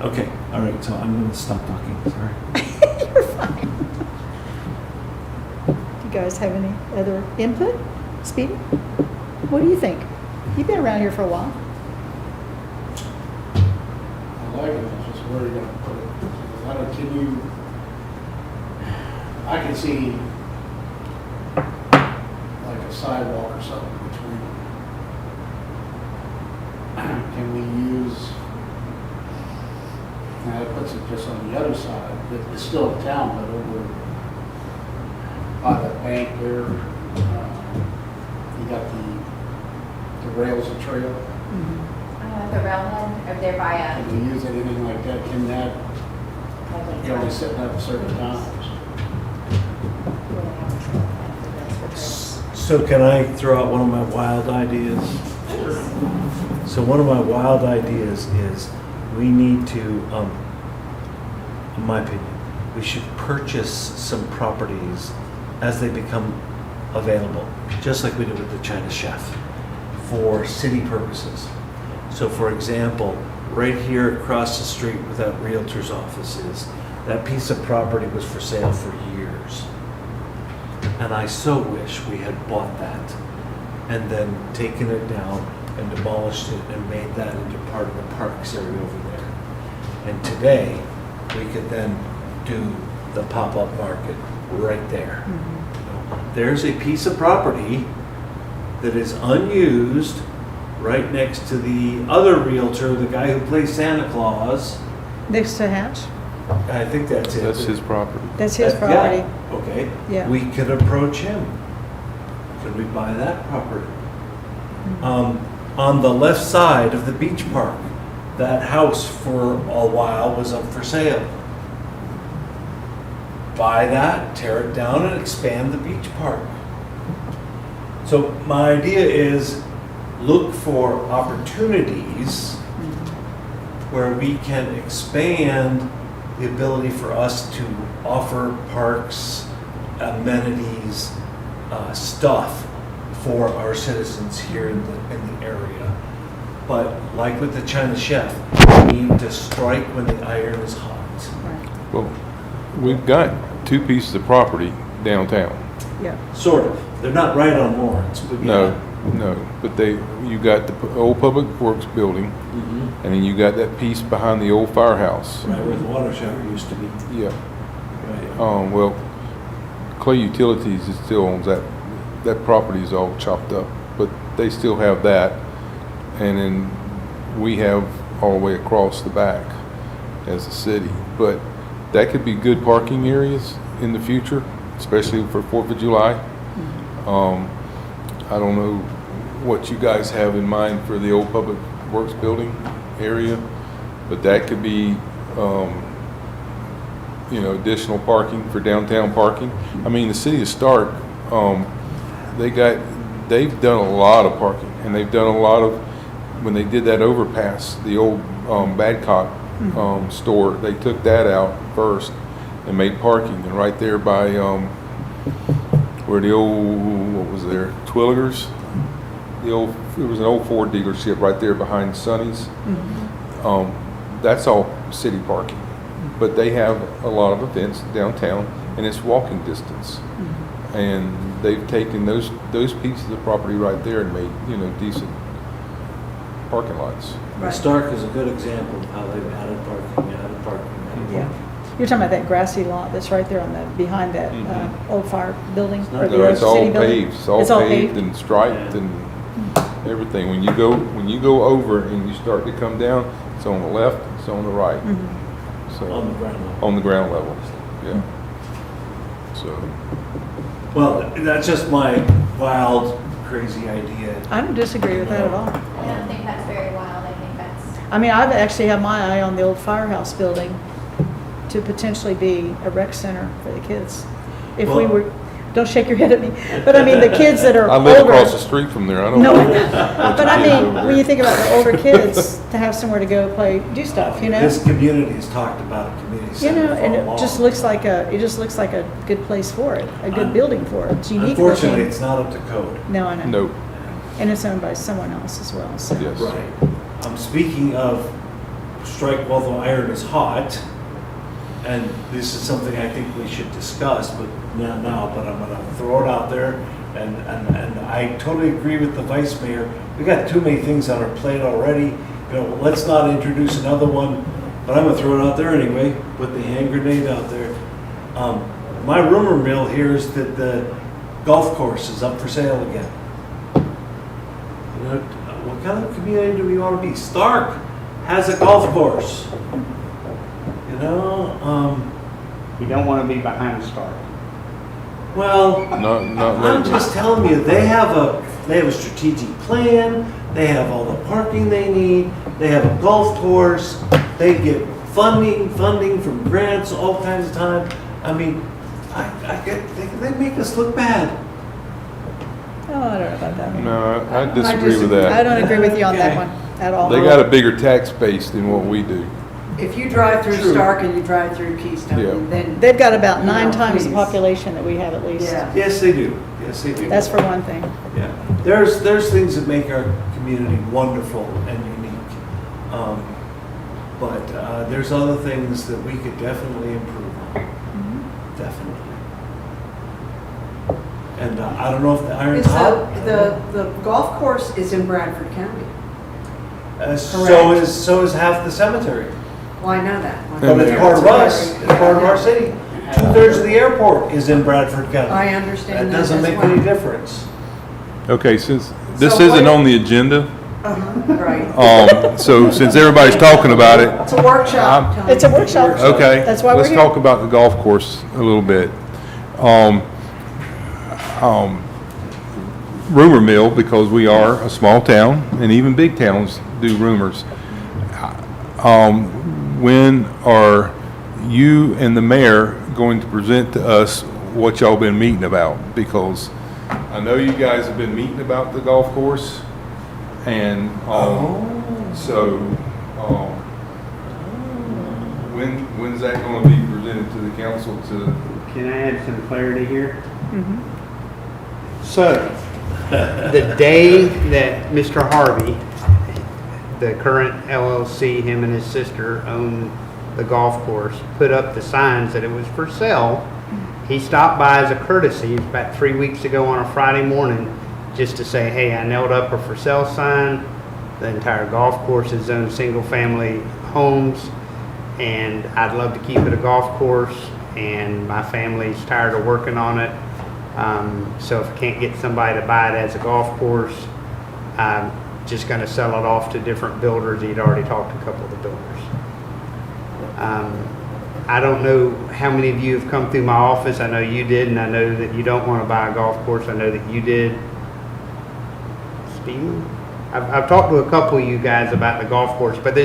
So, okay, all right, so I'm gonna stop talking, sorry. You're fine. You guys have any other input? Speedy? What do you think? You've been around here for a while. I like it, it's just where you're gonna put it. I don't, I can see like a sidewalk or something between. Can we use, now it puts it just on the other side, it's still a town, but over by the bank there, you got the rails of trail. The railhead, or there by a, Can we use anything like that? Can that, you know, they sitting at certain times? So can I throw out one of my wild ideas? So one of my wild ideas is we need to, in my opinion, we should purchase some properties as they become available, just like we did with the China Chef, for city purposes. So for example, right here across the street where that realtor's office is, that piece of property was for sale for years. And I so wish we had bought that and then taken it down and demolished it and made that into part of the parks area over there. And today, we could then do the pop-up market right there. You know, there's a piece of property that is unused right next to the other realtor, the guy who plays Santa Claus. Next to Hatch? I think that's it. That's his property. That's his Yeah, property. okay. Yeah. We could approach him. Could we buy that property? On the left side of the beach park, that house for a while was up for sale. Buy that, tear it down, and expand the beach park. So my idea is look for opportunities where we can expand the ability for us to offer parks, amenities, stuff for our citizens here in the area. But like with the China Chef, we need to strike when the iron is hot. Well, we've got two pieces of property downtown. Yeah. Sort of. They're not right on Lawrence. But No, but you got the old Public Works building, Mhm. and then you got that piece behind the old firehouse. Right where the water shower used to be. Yeah. Right. Well, Clay Utilities is still owns that. That property is all chopped up, but they still have that, and then we have all the way across the back as a city. But that could be good parking areas in the future, especially for 4th of July. I don't know what you guys have in mind for the old Public Works building area, but that could be, additional parking for downtown parking. I mean, the city of Stark, they've done a lot of parking, and they've done a lot of, when they did that overpass, the old Badcock store, they took that out first and made parking, and right there by where the old, what was there, Twilligers? It was an old Ford dealership right there behind Sonny's. That's all city parking, but they have a lot of events downtown, and it's walking distance. And they've taken those pieces of property right there and made, decent parking lots. Right. Stark is a good example of how they've added parking. Yeah. You're talking about that grassy lot that's right there behind that old fire building? It's not or the No, old it's all city building? paved, it's all paved and striped Yeah. and everything. When you go over and you start to come down, it's on the left, it's on the right. So, On the ground level. on the ground level, yeah. So, Well, that's just my wild, crazy idea. I don't disagree with that at all. I don't think that's very wild, I think that's. I mean, I've actually had my eye on the old firehouse building to potentially be a rec center for the kids. If we Well- were, don't shake your head at me, but I mean, the kids that are I older. live across the street from there, I don't No, know. I know. But I mean, when you think about the older kids, to have somewhere to go play, do stuff, you know? This community has talked about a community You center know, for and a it long just looks like a good place for it, a good Un- building for it. It's unique Unfortunately, looking. it's not up to code. No, I know. No, And it's owned by someone else as well, so. yes. Right. Speaking of strike while the iron is hot, and this is something I think we should discuss, but not now, but I'm gonna throw it out there. And I totally agree with the vice mayor. We got too many things on our plate already. Let's not introduce another one, but I'm gonna throw it out there anyway, put the hand grenade out there. My rumor mill here is that the golf course is up for sale again. What kind of community do we want to be? Stark has a golf course. You don't want to be behind Stark. Well, Not I'm lately. just telling you, they have a strategic plan. They have all the parking they need. They have a golf course. They get funding from grants all kinds of time. I mean, they make us look bad. Oh, I don't know about that one. No, I disagree with I that. don't agree with you on that Okay. one at all. They got a bigger tax base than what we do. If you drive through True. Stark and you drive through Yeah. Keystone, then, They've got about 9 No, times the please. population that we have at least. yeah. Yes, they do. Yes, they do. That's for one thing. Yeah, there's things that make our community wonderful and unique. But there's other things that we could definitely improve on. Definitely. And I don't know if the iron's Is hot. the golf course is in Bradford County. So is half the cemetery. Well, I know that. But it's part of us, it's part of our city. 2/3 of the airport is in Bradford County. I understand That that doesn't as make well. any difference. Okay, since this So isn't what- on the agenda, Right. so since everybody's talking about it, It's a workshop, Tony. It's a workshop. okay, That's why we're let's here. talk about the golf course a little bit. Rumor mill, because we are a small town, and even big towns do rumors. When are you and the mayor going to present to us what y'all been meeting about? Because I know you guys have been meeting about the golf course, and so When's that gonna be presented to the council to? Can I add some clarity here? So, the day that Mr. Harvey, the current LLC, him and his sister own the golf course, put up the signs that it was for sale, he stopped by as a courtesy about 3 weeks ago on a Friday morning just to say, hey, I nailed up a for sale sign. The entire golf course is zoned single-family homes, and I'd love to keep it a golf course, and my family's tired of working on it. So if I can't get somebody to buy it as a golf course, I'm just going to sell it off to different builders. He'd already talked to a couple of the builders. I don't know how many of you have come through my office. I know you did, and I know that you don't want to buy a golf course. I know that you did. Steve? I've talked to a couple of you guys about the golf course, but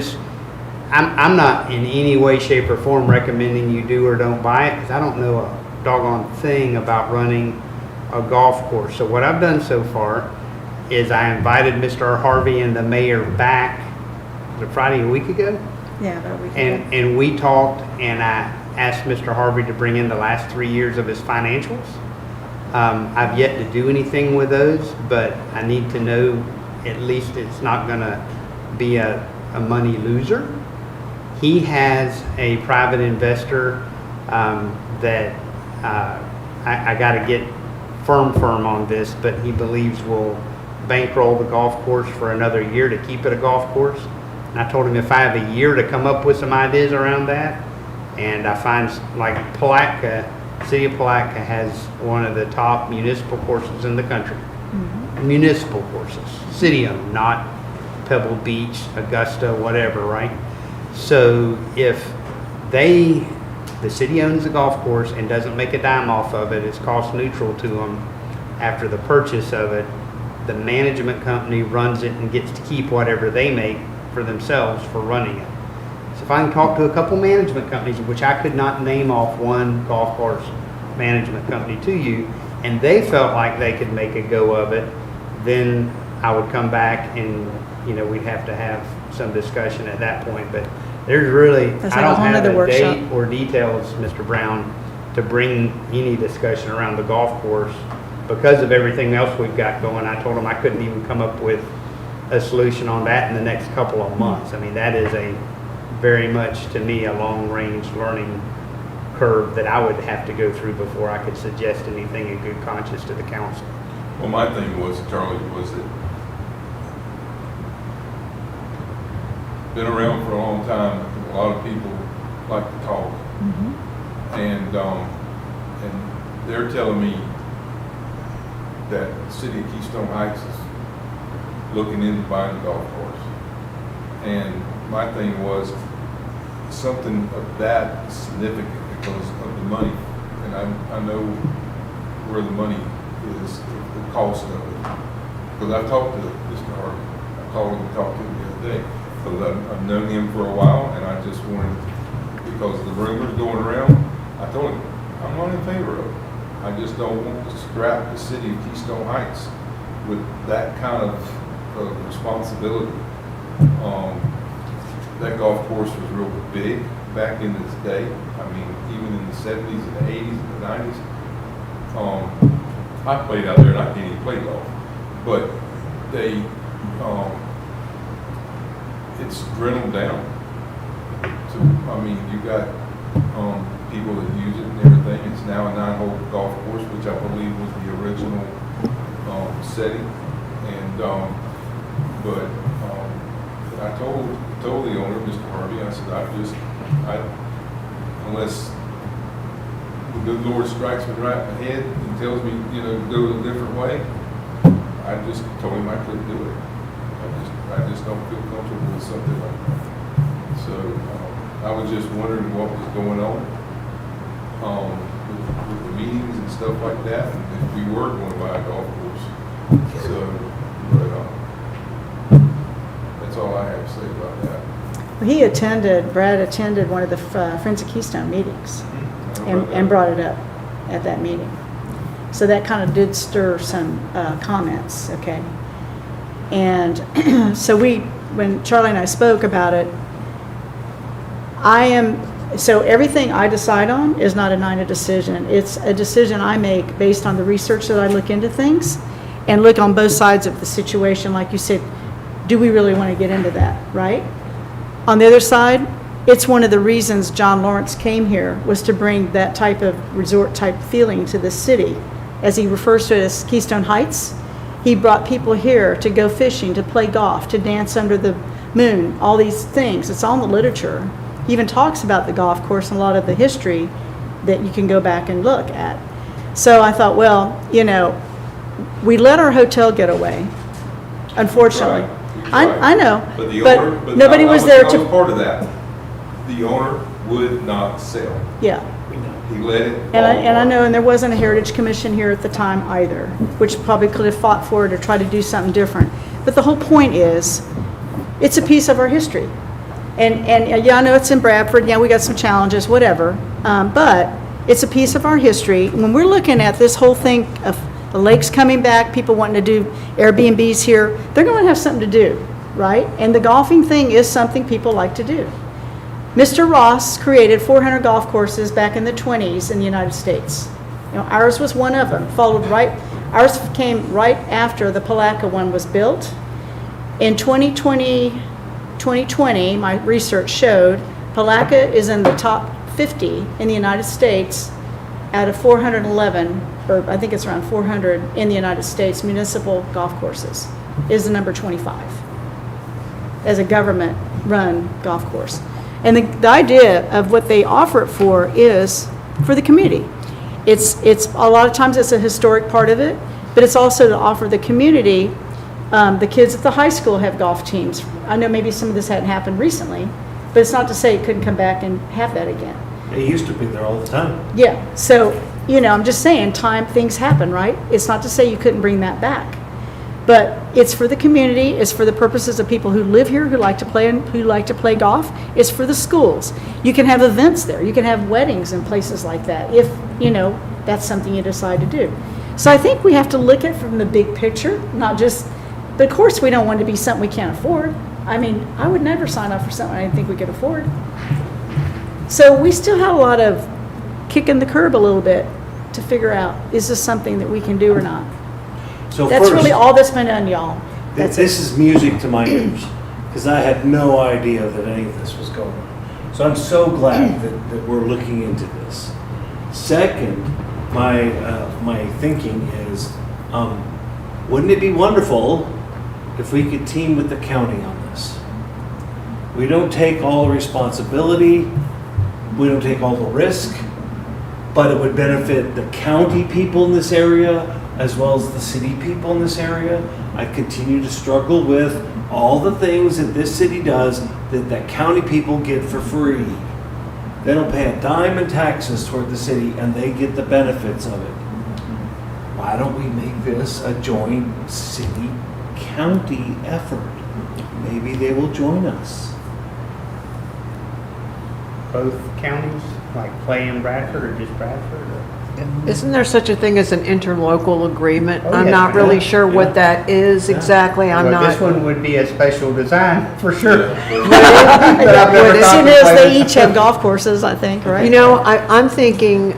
I'm not in any way, shape, or form recommending you do or don't buy it, because I don't know a doggone thing about running a golf course. So what I've done so far is I invited Mr. Harvey and the mayor back, was it Friday a week ago? Yeah, about a week ago. And we talked, and I asked Mr. Harvey to bring in the last 3 years of his financials. I've yet to do anything with those, but I need to know at least it's not gonna be a money loser. He has a private investor that I gotta get firm on this, but he believes will bankroll the golf course for another year to keep it a golf course. And I told him if I have a year to come up with some ideas around that, and I find like Palatka, City of Palatka has one of the top municipal courses in the country. Municipal courses, city owned, not Pebble Beach, Augusta, whatever, right? So if the city owns the golf course and doesn't make a dime off of it, it's cost neutral to them after the purchase of it. The management company runs it and gets to keep whatever they make for themselves for running it. So if I can talk to a couple management companies, which I could not name off one golf course management company to you, and they felt like they could make a go of it, then I would come back and, we'd have to have some discussion at that point. But there's really, That's I like a don't whole have nother a workshop. date or details, Mr. Brown, to bring any discussion around the golf course. Because of everything else we've got going, I told him I couldn't even come up with a solution on that in the next couple of months. I mean, that is a very much, to me, a long-range learning curve that I would have to go through before I could suggest anything in good conscience to the council. Well, my thing was, Charlie, was that been around for a long time. A lot of people like to talk, and they're telling me that the city of Keystone Heights is looking into buying a golf course. And my thing was something of that significant because of the money, and I know where the money is, the cost of it. Because I talked to Mr. Harvey, I called him and talked to him the other day, because I've known him for a while, and I just wanted, because of the rumors going around, I told him, I'm not in favor of it. I just don't want to scrap the city of Keystone Heights with that kind of responsibility. That golf course was real big back in its day. I mean, even in the 70s and the 80s and the 90s. I played out there and I didn't even play golf. But it's dwindled down. You got people that use it and everything. It's now a 9-hole golf course, which I believe was the original setting. And but I told the owner, Mr. Harvey, I said, unless the good Lord strikes me right in the head and tells me, go a different way, I just told him I couldn't do it. I just don't feel comfortable with something like that. So I was just wondering what was going on with the meetings and stuff like that, and if we were going to buy a golf course. So, but that's all I have to say about that. Brad attended one of the Friends of Keystone meetings and brought it up at that meeting. So that kind of did stir some comments, okay? And so when Charlie and I spoke about it, I am So everything I decide on is not a NINA decision. It's a decision I make based on the research that I look into things and look on both sides of the situation. Like you said, do we really want to get into that, right? On the other side, it's one of the reasons John Lawrence came here, was to bring that type of resort type feeling to the city. As he refers to it as Keystone Heights, he brought people here to go fishing, to play golf, to dance under the moon, all these things. It's all in the literature. He even talks about the golf course and a lot of the history that you can go back and look at. So I thought, well, you know, we let our hotel get away, unfortunately. Right. I know, But the but owner, but nobody was there I was to, part of that. The owner would not sell. yeah. He let it And I fall know, apart. and there wasn't a Heritage Commission here at the time either, which probably could have fought for it or tried to do something different. But the whole point is, it's a piece of our history. And yeah, I know it's in Bradford, yeah, we got some challenges, whatever, but it's a piece of our history. When we're looking at this whole thing of the lakes coming back, people wanting to do Airbnbs here, they're going to have something to do, right? And the golfing thing is something people like to do. Mr. Ross created 400 golf courses back in the 20s in the United States. You know, ours was one of them, ours came right after the Palaca one was built. In 2020, my research showed Palaca is in the top 50 in the United States out of 411, or I think it's around 400 in the United States, municipal golf courses, is the number 25 as a government-run golf course. And the idea of what they offer it for is for the community. It's a lot of times it's a historic part of it, but it's also to offer the community. The kids at the high school have golf teams. I know maybe some of this hadn't happened recently, but it's not to say it couldn't come back and have that again. They used to be there all the time. Yeah, so, you know, I'm just saying, things happen, right? It's not to say you couldn't bring that back. But it's for the community, it's for the purposes of people who live here, who like to play golf. It's for the schools. You can have events there. You can have weddings and places like that if, you know, that's something you decide to do. So I think we have to look at it from the big picture, not just, but of course we don't want it to be something we can't afford. I mean, I would never sign up for something I didn't think we could afford. So we still have a lot of kicking the curb a little bit to figure out, is this something that we can do or not? So That's first, really all that's been done, y'all. That's this is music to my ears, because I had no idea that any of this was going on. So I'm so glad that we're looking into this. Second, my thinking is, wouldn't it be wonderful if we could team with the county on this? We don't take all the responsibility, we don't take all the risk, but it would benefit the county people in this area as well as the city people in this area. I continue to struggle with all the things that this city does that the county people get for free. They don't pay a dime in taxes toward the city and they get the benefits of it. Why don't we make this a joint city-county effort? Maybe they will join us. Both counties, like Clay and Bradford, or just Bradford? Or? Isn't there such a thing as an interlocal agreement? Oh, I'm yeah. not really Yeah. sure Yeah. what that is exactly. I'm Well, not. This one would be a special design, for sure. But I've never it- Soon as they contemplated. each have golf courses, I think, right? You know, I'm thinking,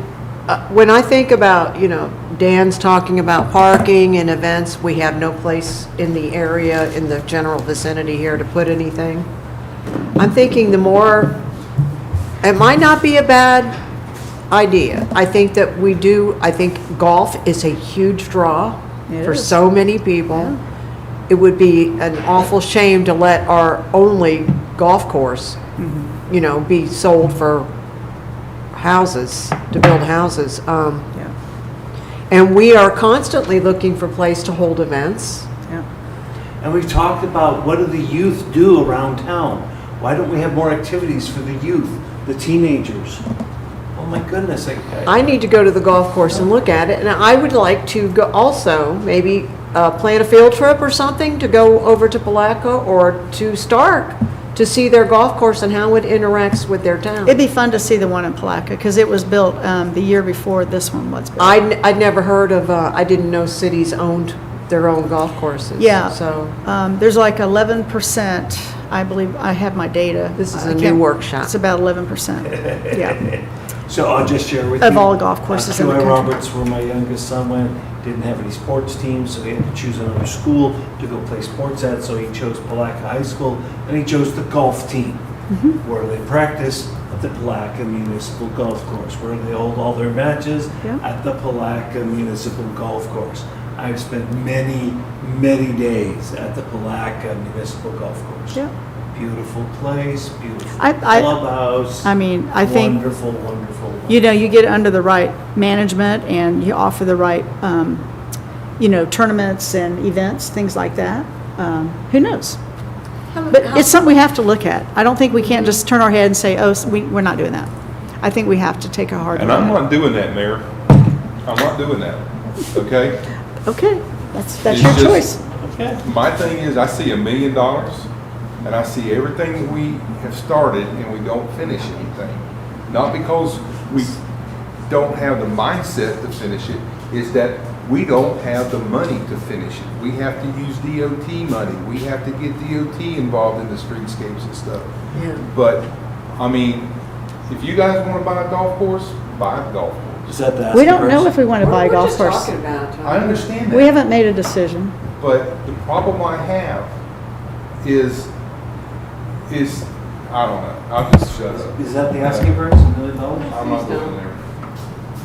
when I think about, you know, Dan's talking about parking and events, we have no place in the area, in the general vicinity here to put anything. I'm thinking it might not be a bad idea. I think that I think golf is a huge draw It for is. so many people. It would be an awful shame to let our only golf course, you know, be sold for houses, to build houses. Yeah, And we are constantly looking for place to hold events. yeah. And we've talked about, what do the youth do around town? Why don't we have more activities for the youth, the teenagers? Oh my goodness, I need to go to the golf course and look at it, and I would like to go also, maybe plan a field trip or something to go over to Palaca or to Stark to see their golf course and how it interacts with their town. It'd be fun to see the one in Palaca, because it was built the year before this one was built. I'd never heard of, I didn't know cities owned their own golf courses. Yeah. So, There's like 11%, I believe, I have my data. This is I a new can't- workshop. It's about 11%, yeah. So I'll just share with you. Of all golf courses in the QI country. Roberts, where my youngest son went, didn't have any sports teams, so he had to choose another school to go play sports at, so he chose Palaca High School, and he chose the golf team, Mm-hmm. where they practice at the Palaca Municipal Golf Course, where they hold all their matches Yeah. at the Palaca Municipal Golf Course. I've spent many, many days at the Palaca Municipal Golf Course. Yeah. Beautiful place, beautiful I- clubhouse. I mean, I think, Wonderful, wonderful. you know, you get under the right management and you offer the right, you know, tournaments and events, things like that. Who knows? But it's something we have to look at. I don't think we can't just turn our head and say, oh, we're not doing that. I think we have to take a hard look And I'm at not doing that, Mayor. I'm not doing that, okay? it. Okay, that's It's your just- choice. Okay. My thing is, I see $1 million, and I see everything that we have started, and we don't finish anything. Not because we don't have the mindset to finish it, it's that we don't have the money to finish it. We have to use DOT money. We have to get DOT involved in the streetscapes and stuff. Yeah. But, I mean, if you guys want to buy a golf course, buy a golf course. Is that the We asking don't know price? if we want to buy a We're golf just course. talking about it, Tom. I understand that. We haven't made a decision. But the problem I have is, I don't know, I'll just shut up. Is that the asking price, $1 million? I'm not going there.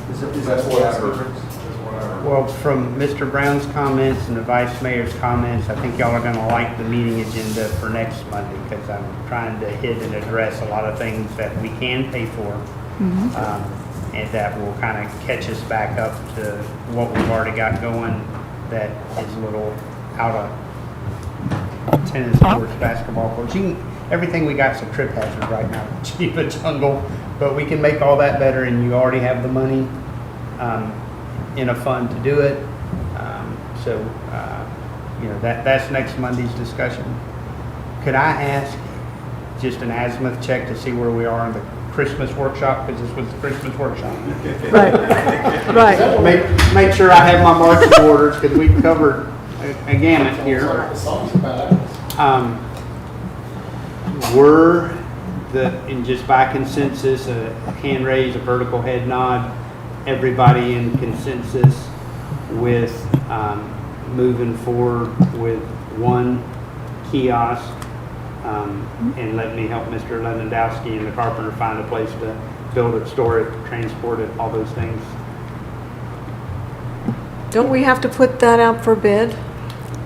That's what I heard. That's what I heard. Well, from Mr. Brown's comments and the Vice Mayor's comments, I think y'all are gonna like the meeting agenda for next Monday, because I'm trying to hit and address a lot of things that we can pay for. And that will kind of catch us back up to what we've already got going that is a little out of tennis courts, basketball courts. Everything we got's a trip hazard right now, Chiba Jungle, but we can make all that better, and you already have the money in a fund to do it. So, you know, that's next Monday's discussion. Could I ask just an azimuth check to see where we are in the Christmas workshop, because this was the Christmas workshop? Right, right. Make sure I have my marching orders, because we've covered a gamut here. Were and just by consensus, a hand raise, a vertical head nod, everybody in consensus with moving forward with one kiosk, and let me help Mr. Lewandowski and the carpenter find a place to build it, store it, transport it, all those things. Don't we have to put that out for bid?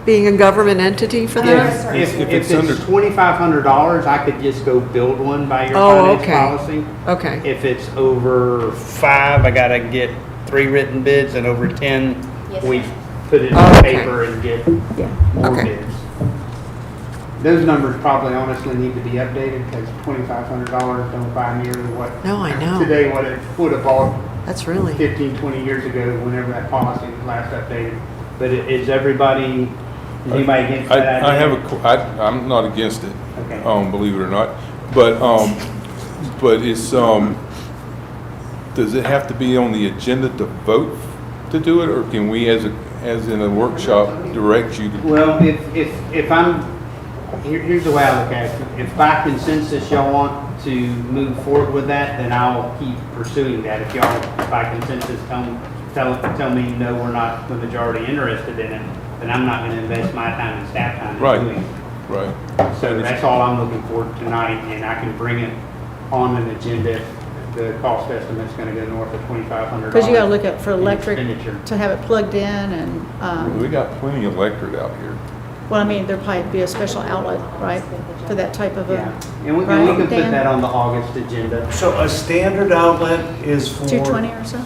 Being a government entity for that? If If it's it's under- $2,500, I could just go build one by your Oh, finance okay. policy. Okay, If it's over 5, I gotta get 3 written bids, and over 10, Yes, we sir. put it Oh, on okay. paper and get Yeah. more Okay. bids. Those numbers probably honestly need to be updated, because $2,500 don't buy nearly what, no, I know. today, what it would have bought That's really, 15, 20 years ago, whenever that policy was last updated. But is everybody, is anybody against that idea? I have I'm not against it, Okay. believe it or not, but it's, does it have to be on the agenda to vote to do it, or can we, as in a workshop, direct you to? Well, if I'm, here's the way I look at it. If by consensus y'all want to move forward with that, then I'll keep pursuing that. If y'all by consensus tell me, no, we're not the majority interested in it, then I'm not gonna invest my time and staff time Right. in doing it. Right. So that's all I'm looking for tonight, and I can bring it on an agenda. The cost estimate's gonna go north of $2,500. Because you got to look at for electric, Expenditure. to have it plugged in and, We got plenty of electric out here. well, I mean, there'd probably be a special outlet, right, for that type of Yeah, a, and we Right, can put Dan? that on the August agenda. So a standard outlet is for. 220 or so?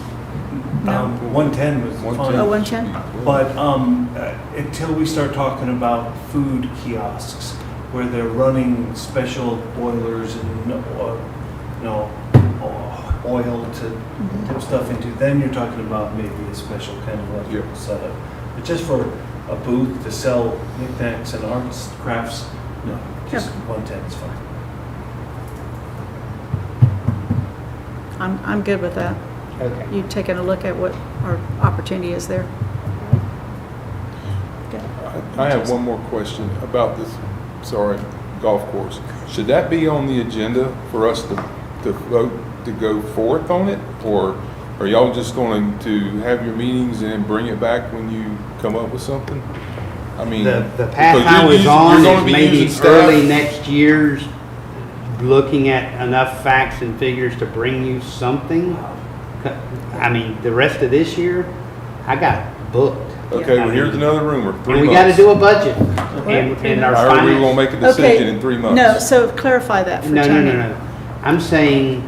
No? 110 was fine. Oh, 110? But until we start talking about food kiosks, where they're running special boilers and oil to dip stuff into, then you're talking about maybe a special kind of electrical setup. But just for a booth to sell knickknacks and arts, crafts, no, just 110 is fine. I'm good with that. Okay. You taking a look at what our opportunity is there? Okay. I have one more question about this, sorry, golf course. Should that be on the agenda for us to vote to go forth on it? Or are y'all just going to have your meetings and then bring it back when you come up with something? I mean. The path because I you're was using- on you're gonna is be maybe using early staff. next year's, looking at enough facts and figures to bring you something. I mean, the rest of this year, I got booked. Okay, well, here's another rumor, 3 And months. we gotta do a budget. And our I heard we won't finance. make a decision in 3 months. No, so clarify that for No, Tony. no. I'm saying,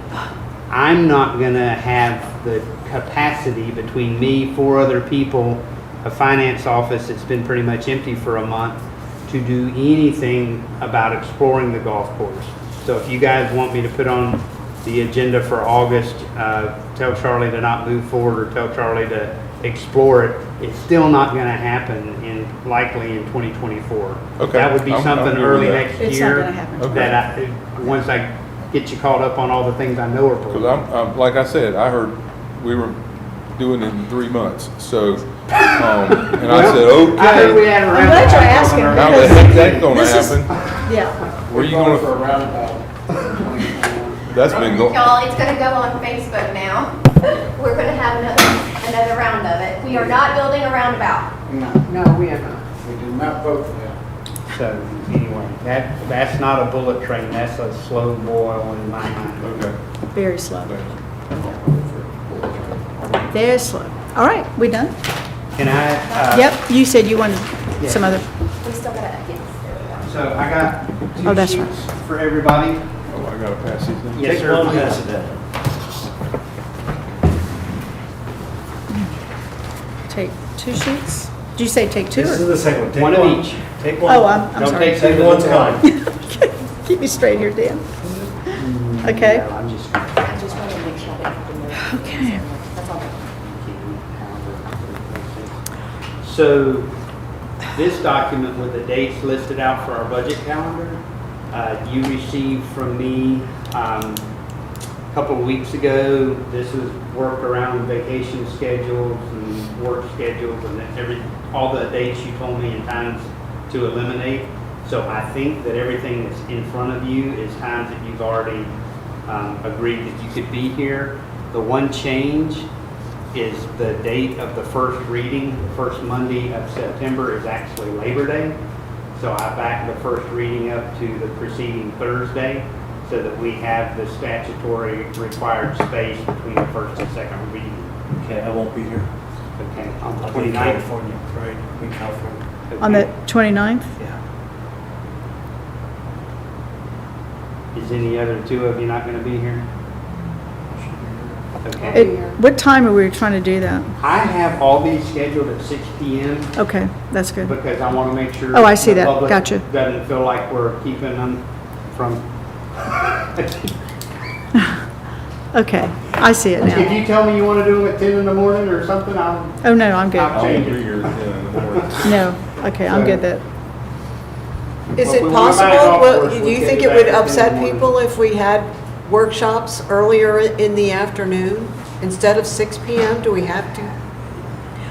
I'm not gonna have the capacity between me, 4 other people, a finance office that's been pretty much empty for a month, to do anything about exploring the golf course. So if you guys want me to put on the agenda for August, tell Charlie to not move forward, or tell Charlie to explore it, it's still not gonna happen likely in 2024. Okay, That would be I'm something good with early that. next It's not year. gonna happen. Okay. That once I get you caught up on all the things I know are Because broken. I'm, like I said, I heard we were doing it in 3 months, so, and I said, I heard we okay. had a I'm glad you're asking, roundabout How on our- the heck that gonna This is- happen? Yeah, Where you We're going for a gonna, roundabout. that's been going, Y'all, it's gonna go on Facebook now. We're gonna have another round of it. We are not building a roundabout. No, No, we have not. we do not vote for that. So anyway, that's not a bullet train, that's a slow boil in my mind. okay. very slow. Very slow. All right, we done? Can I? Yep, you said you wanted some other, We still gotta, yes, there we go. So I got Oh, 2 that's right. sheets for everybody. Oh, I gotta pass these in. Yes, Take sir. one, pass it down. take 2 sheets? Did you say take 2 This is or? the second one. Take One of each. Take one. Oh, I'm Don't sorry. take Take two one's at a time. fine. Keep me straight here, Dan. Okay. No, I'm just. I just wanted to make sure that you know. Okay. That's all. So this document with the dates listed out for our budget calendar, you received from me a couple of weeks ago. This was worked around vacation schedules and work schedules and all the dates you told me and times to eliminate. So I think that everything that's in front of you is times that you've already agreed that you could be here. The one change is the date of the first reading. The first Monday of September is actually Labor Day. So I backed the first reading up to the preceding Thursday so that we have the statutory required space between the first and second reading. Okay, I won't be here. Okay, on the I'll be in 29th. California, right, in California. On the Okay. 29th? Yeah. Is any other 2 of you not going to be here? Okay. What time are we trying to do that? I have all these scheduled at 6 p.m. Okay, that's good. because I want to make sure. Oh, I see the that. public Gotcha. Doesn't feel like we're keeping them from. Okay, I see it If now. you tell me you want to do it at 10 in the morning or something, I'll. Oh, no, I'm good. I won't be here at 10 in the morning. No, okay, I'm good that, Is Well, it we wanna buy a possible, golf well, course, do we'll you get think it it would back at 10 in the upset morning. people if we had workshops earlier in the afternoon instead of 6 PM? Do we have to?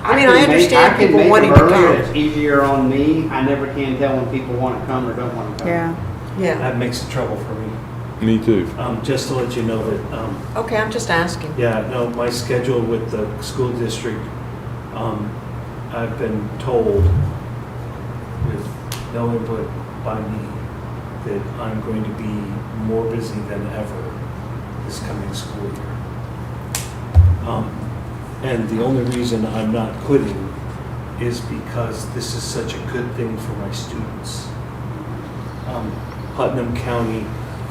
I mean, I understand people wanting to I can make them earlier, come. it's easier on me. I never can tell when people want to come or don't want to come. yeah. Yeah, That makes it trouble for me. Me too. Just to let you know that, okay, I'm just asking. yeah, no, my schedule with the school district, I've been told with no input by me that I'm going to be more busy than ever this coming school year. And the only reason I'm not quitting is because this is such a good thing for my students. Putnam County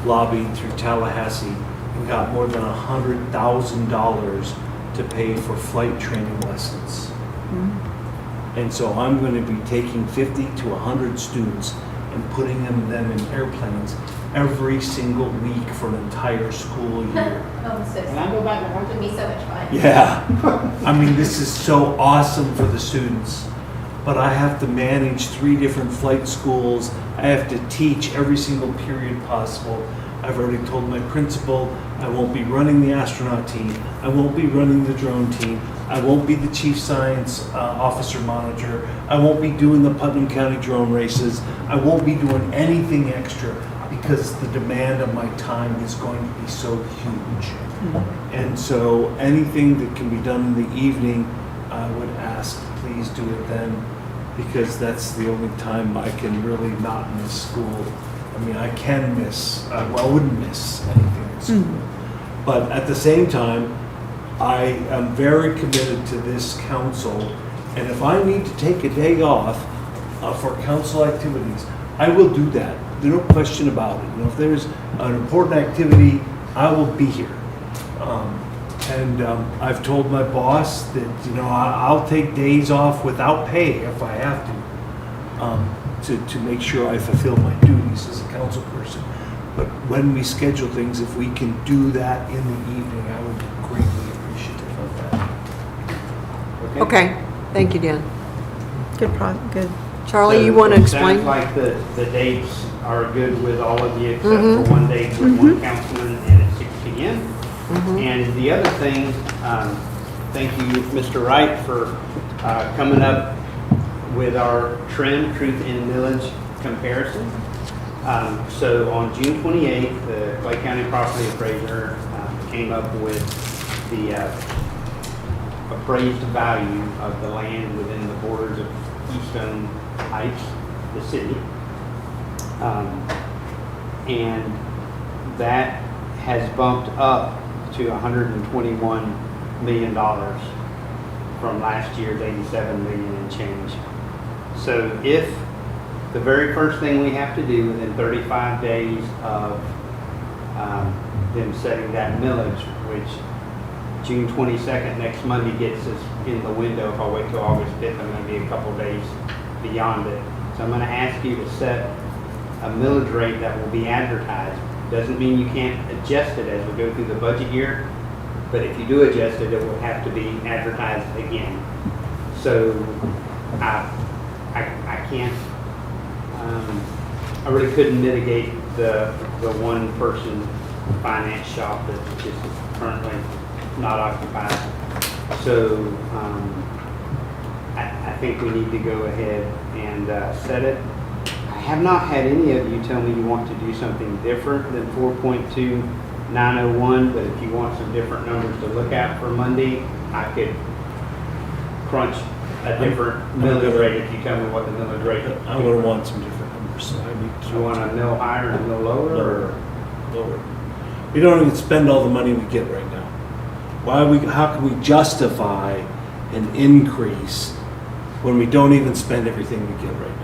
lobbied through Tallahassee and got more than $100,000 to pay for flight training lessons. And so I'm going to be taking 50 to 100 students and putting them in airplanes every single week for an entire school year. Oh, so Can I go back to It would be so much fun. Yeah, I mean, this is so awesome for the students, but I have to manage 3 different flight schools. I have to teach every single period possible. I've already told my principal I won't be running the astronaut team. I won't be running the drone team. I won't be the chief science officer monitor. I won't be doing the Putnam County drone races. I won't be doing anything extra because the demand of my time is going to be so huge. And so anything that can be done in the evening, I would ask, please do it then, because that's the only time I can really not miss school. I mean, I can miss, well, I wouldn't miss anything at school. But at the same time, I am very committed to this council, and if I need to take a day off for council activities, I will do that. There's no question about it. You know, if there's an important activity, I will be here. I've told my boss that, you know, I'll take days off without pay if I have to make sure I fulfill my duties as a council person. But when we schedule things, if we can do that in the evening, I would be greatly appreciative of that. Okay, thank you, Dan. Good. Charlie, So you want to it explain? Sounds like the dates are good with all of you, except for one date with one councilman, and at 6 p.m. And the other thing, thank you, Mr. Wright, for coming up with our trend, truth and millage comparison. So on June 28th, the Clay County Property Appraiser came up with the appraised value of the land within the borders of Keystone Heights, the city. And that has bumped up to $121 million from last year's 87 million and change. So if the very first thing we have to do within 35 days of them setting that millage, which June 22nd, next Monday, gets us in the window. If I wait till August 5th, I'm going to be a couple days beyond it. So I'm going to ask you to set a millage rate that will be advertised. Doesn't mean you can't adjust it as we go through the budget year, but if you do adjust it, it will have to be advertised again. So I can't, I really couldn't mitigate the one person finance shop that is currently not occupied. So I think we need to go ahead and set it. I have not had any of you tell me you want to do something different than 4.2901, but if you want some different numbers to look at for Monday, I could crunch a different millage rate if you tell me what the millage rate is. I'm going to want some different numbers, so I need to. You want a mill higher and a mill lower? Or? Lower. We don't even spend all the money we get right now. How can we justify an increase when we don't even spend everything we get right now?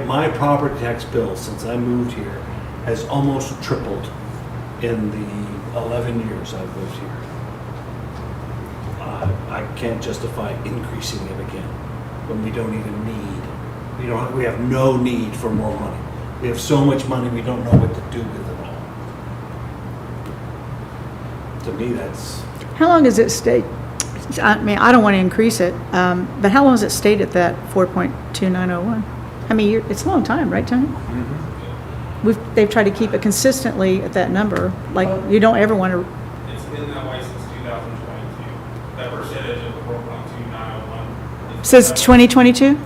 My property tax bill since I moved here has almost tripled in the 11 years I've lived here. I can't justify increasing it again when we don't even need, we have no need for more money. We have so much money we don't know what to do with it all. To me, that's. How long does it stay? I mean, I don't want to increase it, but how long does it stay at that 4.2901? I mean, it's a long time, right, Tony? They've tried to keep it consistently at that number. Like, you don't ever want to. It's been that way since 2022. That percentage of the 4.2901. Says 2022?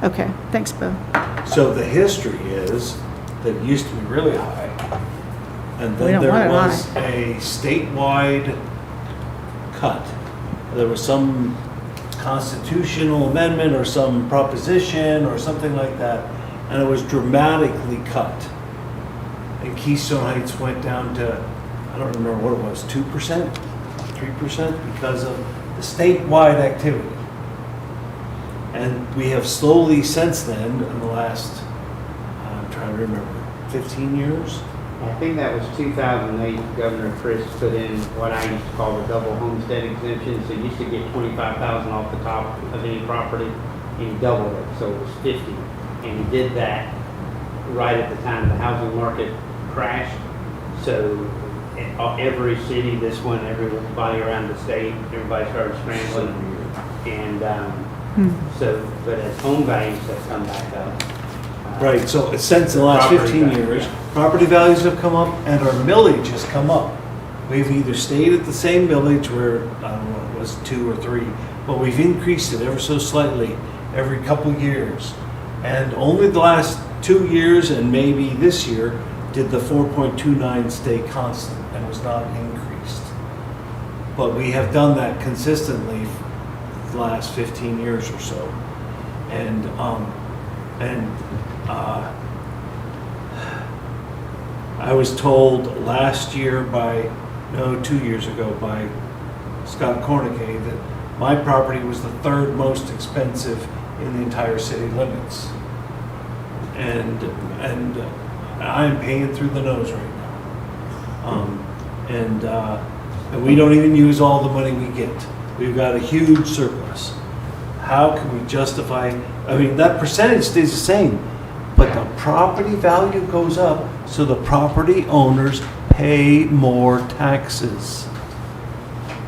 Okay, thanks, Bo. So the history is that it used to be really high. And We then don't there want it was high. a statewide cut. There was some constitutional amendment or some proposition or something like that, and it was dramatically cut. And Keystone Heights went down to, I don't remember what it was, 2%, 3%, because of the statewide activity. And we have slowly since then, in the last, I'm trying to remember, 15 years? I think that was 2008, Governor Chris put in what I used to call the double homestead exemption. So you used to get $25,000 off the top of any property, and he doubled it, so it was 50. And he did that right at the time the housing market crashed. So every city, this one, everybody around the state, everybody started scrambling. And so, but as home values have come back up. Right, so since the last Property 15 value, years, yeah. property values have come up and our millage has come up. We've either stayed at the same millage where, I don't know, it was 2 or 3, but we've increased it ever so slightly every couple years. And only the last 2 years and maybe this year did the 4.29 stay constant and was not increased. But we have done that consistently for the last 15 years or so. And I was told last year by, no, 2 years ago by Scott Cornick that my property was the 3rd most expensive in the entire city limits. And I'm paying through the nose right now. And we don't even use all the money we get. We've got a huge surplus. How can we justify, I mean, that percentage stays the same, but the property value goes up, so the property owners pay more taxes.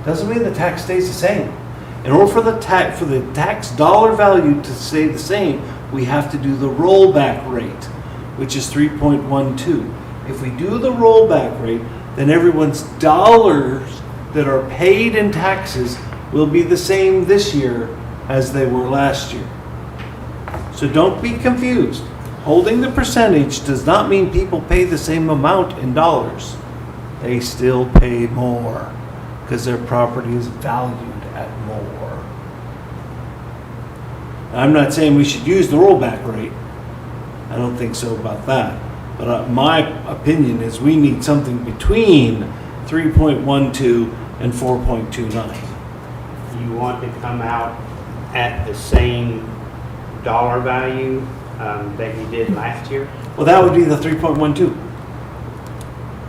Doesn't mean the tax stays the same. In order for the tax dollar value to stay the same, we have to do the rollback rate, which is 3.12. If we do the rollback rate, then everyone's dollars that are paid in taxes will be the same this year as they were last year. So don't be confused. Holding the percentage does not mean people pay the same amount in dollars. They still pay more because their property is valued at more. I'm not saying we should use the rollback rate. I don't think so about that. But my opinion is we need something between 3.12 and 4.29. You want to come out at the same dollar value that you did last year? Well, that would be the 3.12.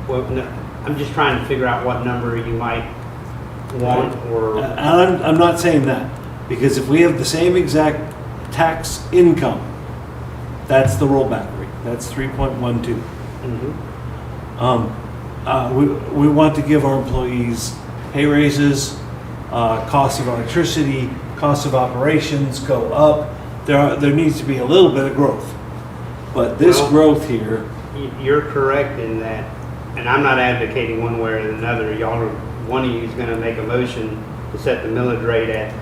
Well, no, I'm just trying to figure out what number you might want or. And I'm not saying that, because if we have the same exact tax income, that's the rollback rate. That's 3.12. We want to give our employees pay raises, cost of electricity, cost of operations go up. There needs to be a little bit of growth. But this Well, growth here, You're correct in that, and I'm not advocating one way or another. One of you is going to make a motion to set the millage rate at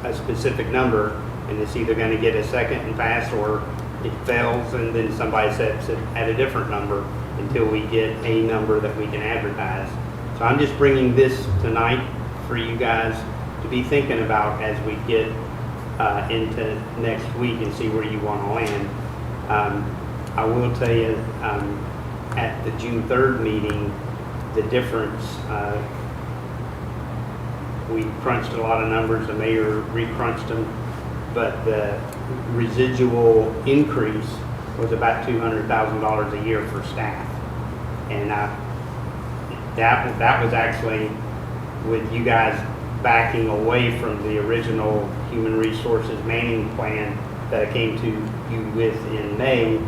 a specific number, and it's either going to get a second and pass or it fails, and then somebody sets it at a different number until we get a number that we can advertise. So I'm just bringing this tonight for you guys to be thinking about as we get into next week and see where you want to land. I will tell you, at the June 3rd meeting, the difference, we crunched a lot of numbers, the mayor re-crunched them, but the residual increase was about $200,000 a year for staff. And that was actually with you guys backing away from the original human resources manning plan that I came to you with in May.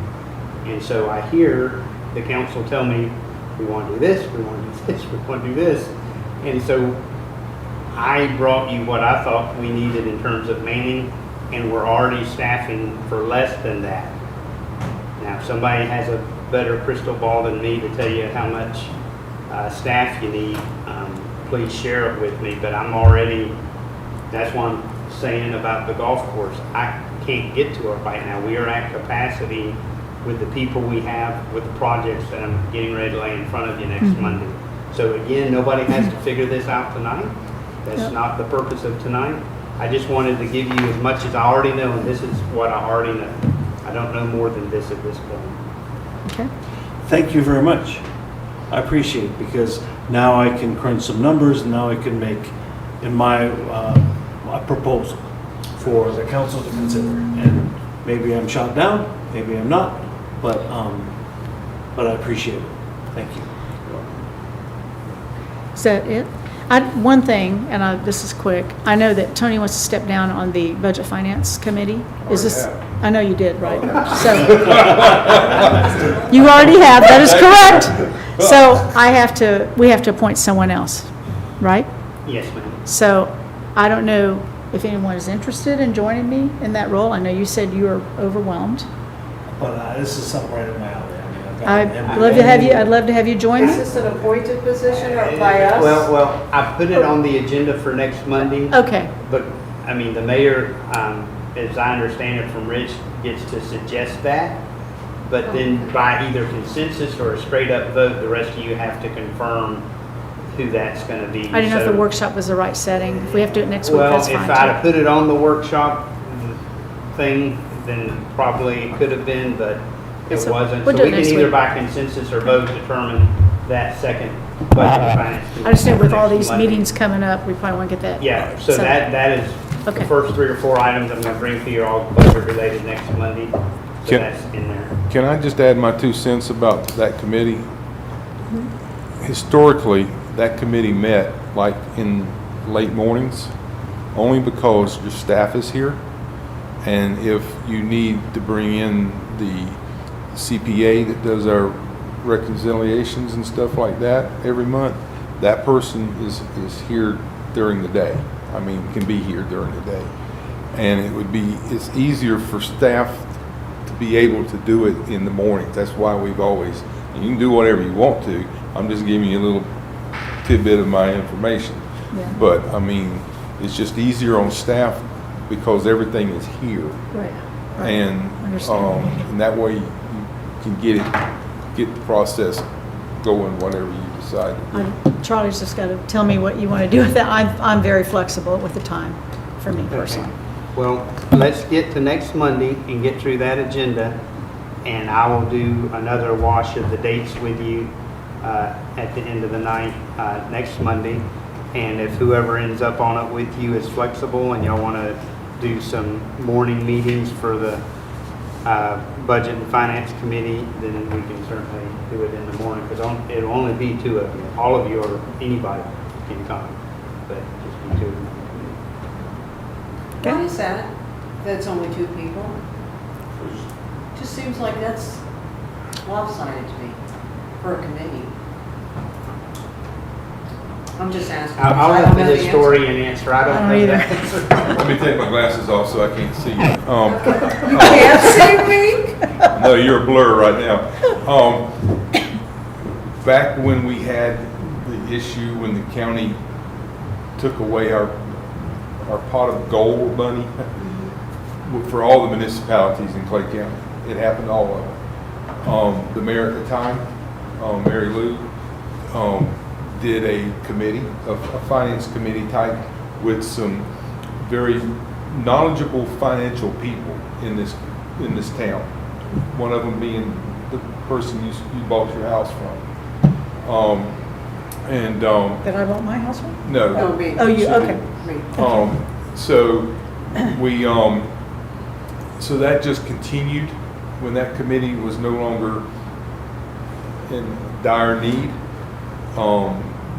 And so I hear the council tell me, we want to do this, we want to do this, we want to do this. And so I brought you what I thought we needed in terms of manning, and we're already staffing for less than that. Now, if somebody has a better crystal ball than me to tell you how much staff you need, please share it with me. But I'm already, that's what I'm saying about the golf course. I can't get to it right now. We are at capacity with the people we have, with the projects that I'm getting ready to lay in front of you next Monday. So again, nobody has to figure this out tonight. That's not the purpose of tonight. I just wanted to give you as much as I already know, and this is what I already know. I don't know more than this at this point. Okay. thank you very much. I appreciate it, because now I can crunch some numbers, and now I can make in my proposal for the council to consider. And maybe I'm shot down, maybe I'm not, but I appreciate it. Thank you. Is that it? One thing, and this is quick, I know that Tony wants to step down on the Budget Finance Committee. Is this? Already have. I know you did, right? So, you already have, that is correct. So we have to appoint someone else, right? Yes, ma'am. So I don't know if anyone is interested in joining me in that role. I know you said you were overwhelmed. But this is something right in my alley. I mean, I've I'd love to have you, I'd love to have you join Is me. this an appointed position or by us? Well, I put it on the agenda for next Monday, Okay, but, I mean, the mayor, as I understand it from Rich, gets to suggest that. But then by either consensus or a straight up vote, the rest of you have to confirm who that's gonna be. I didn't know if the So- workshop was the right setting. If we have to do it next week, Well, that's if fine I'd have too. put it on the workshop thing, then probably it could have been, but That's it o- wasn't. we'll So do it we can next either week. by consensus or vote determine that second budget and finance. I just knew with all next these Monday. meetings coming up, we probably want to get that. Yeah, so So- that is the Okay. first 3 or 4 items I'm gonna bring to you, all budget related next Monday. So Can- that's in there. Can I just add my 2 cents about that committee? Historically, that committee met like in late mornings, only because your staff is here. And if you need to bring in the CPA that does our reconciliations and stuff like that every month, that person is here during the day. I mean, can be here during the day. And it's easier for staff to be able to do it in the mornings. That's why we've always, and you can do whatever you want to. I'm just giving you a little tidbit of my information. Yeah. But, I mean, it's just easier on staff because everything is here. Right. right. And, Understand. and that way you can get the process going whatever you decide to do. Charlie's just got to tell me what you want to do with that. I'm very flexible with the time, for me personally. Well, let's get to next Monday and get through that agenda, and I will do another wash of the dates with you at the end of the night next Monday. And if whoever ends up on it with you is flexible and y'all want to do some morning meetings for the Budget and Finance Committee, then we can certainly do it in the morning, because it'll only be 2 of you. All of you or anybody can come, but just be 2 of you. Why is that? That's only 2 people? Just seems like that's lopsided to me for a committee. I'm just asking. I'll I let don't the know the answer. historian answer. I don't know either. that answer. Let me take my glasses off so I can't see you. You can't see me? No, you're a blur right now. Back when we had the issue when the county took away our pot of gold money for all the municipalities in Clay County, it happened to all of them. The mayor at the time, Mary Lou, did a committee, a finance committee type with some very knowledgeable financial people in this town. One of them being the person you bought your house from. Did I want my house one? No. No, me. Oh, you, okay. Me. So we, so that just continued when that committee was no longer in dire need.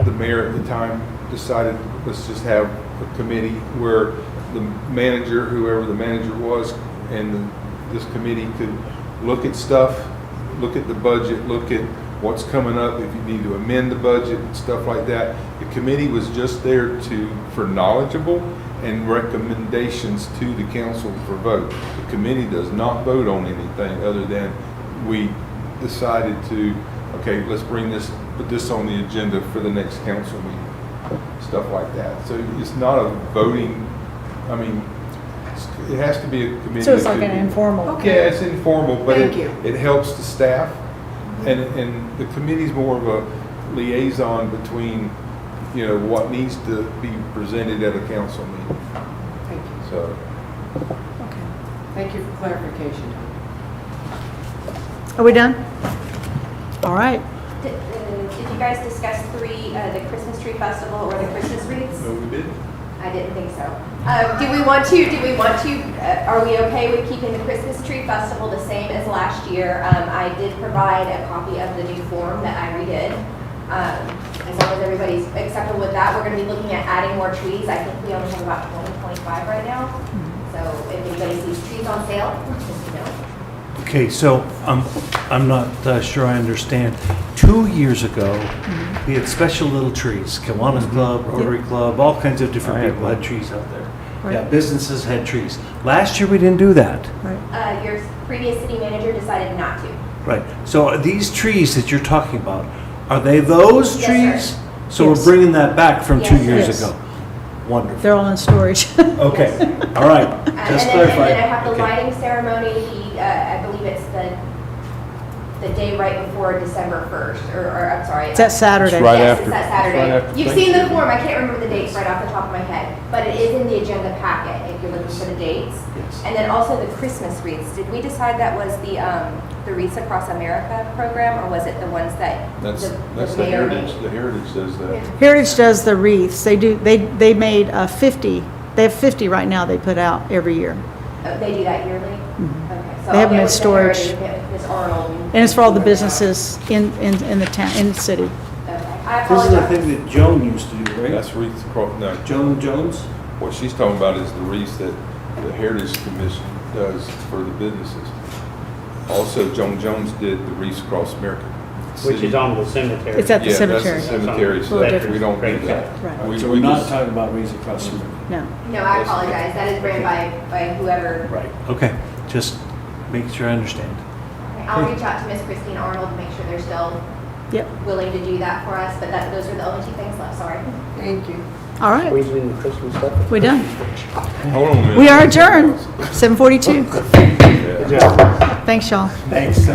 The mayor at the time decided, let's just have a committee where the manager, whoever the manager was, and this committee could look at stuff, look at the budget, look at what's coming up, if you need to amend the budget and stuff like that. The committee was just there for knowledgeable and recommendations to the council for vote. The committee does not vote on anything other than we decided to, okay, let's put this on the agenda for the next council meeting, stuff like that. So it's not a voting, I mean, it has to be a committee. So it's like that an could- informal. Okay. Yeah, it's informal, but Thank you. it helps the staff. And the committee's more of a liaison between, what needs to be presented at a council meeting. Thank you. So, Okay. Thank you for clarification. Are we done? All right. Did you guys discuss the Christmas tree festival or the Christmas wreaths? no, we didn't. I didn't think so. Do we want to, are we okay with keeping the Christmas tree festival the same as last year? I did provide a copy of the new form that I redid. As long as everybody's acceptable with that, we're gonna be looking at adding more trees. I think we only have about 25 right now. So if anybody sees trees on sale, just know. Okay, so I'm not sure I understand. 2 years ago, we had special little trees. Kiwanis Club, Rotary Club, all kinds of different people had trees out there. Yeah, Right. businesses had trees. Last year, we didn't do that. Right. Your previous city manager decided not to. Right. So are these trees that you're talking about, are they those Yes, trees? sir. So we're Yes. bringing that back from 2 Yes, years Yes. ago? Wonderful. They're all in storage. Okay, all right, And just then clarify. I have the Okay. lighting ceremony, I believe it's the day right before December 1st, or I'm sorry. It's that Saturday. It's right Yes, after- it's that it's right Saturday. after You've seen the Thanksgiving. form, I can't remember the dates right off the top of my head, but it is in the agenda packet if you're looking for the dates. Yes. And then also the Christmas wreaths. Did we decide that was the Wreaths Across America program, or was it the ones that That's the the mayor Heritage, made? the Heritage does that. Heritage does the wreaths. They made 50. They have 50 right now they put out every year. Oh, they do that yearly? Okay, so Mm-hmm. They have I'll them get in with the storage. Heritage, get with Ms. Arnold. And it's for all the see where they are. businesses in the town, in the city. Okay, I This is the apologize. thing that Joan used to do, right? That's wreaths across, no, Joan Jones? what she's talking about is the wreaths that the Heritage Commission does for the businesses. Also, Joan Jones did the wreaths across America. Which is on the cemetery. It's at the Yeah, cemetery. that's the cemetery Little stuff. different. We don't do that. Right. We- So we we're not just- talking about Wreaths Across America. No. No, I apologize. That is ran by whoever. Right. Okay, just make sure I understand. Okay, I'll reach out to Miss Christine Arnold to make sure they're still Yep. willing to do that for us, but those are the only two things left, sorry. Thank you. All right. Squeezing in the Christmas stuff. We're done. Hold on a minute. We are adjourned. 7:42. Yeah. Good job. Thanks, y'all. Thanks.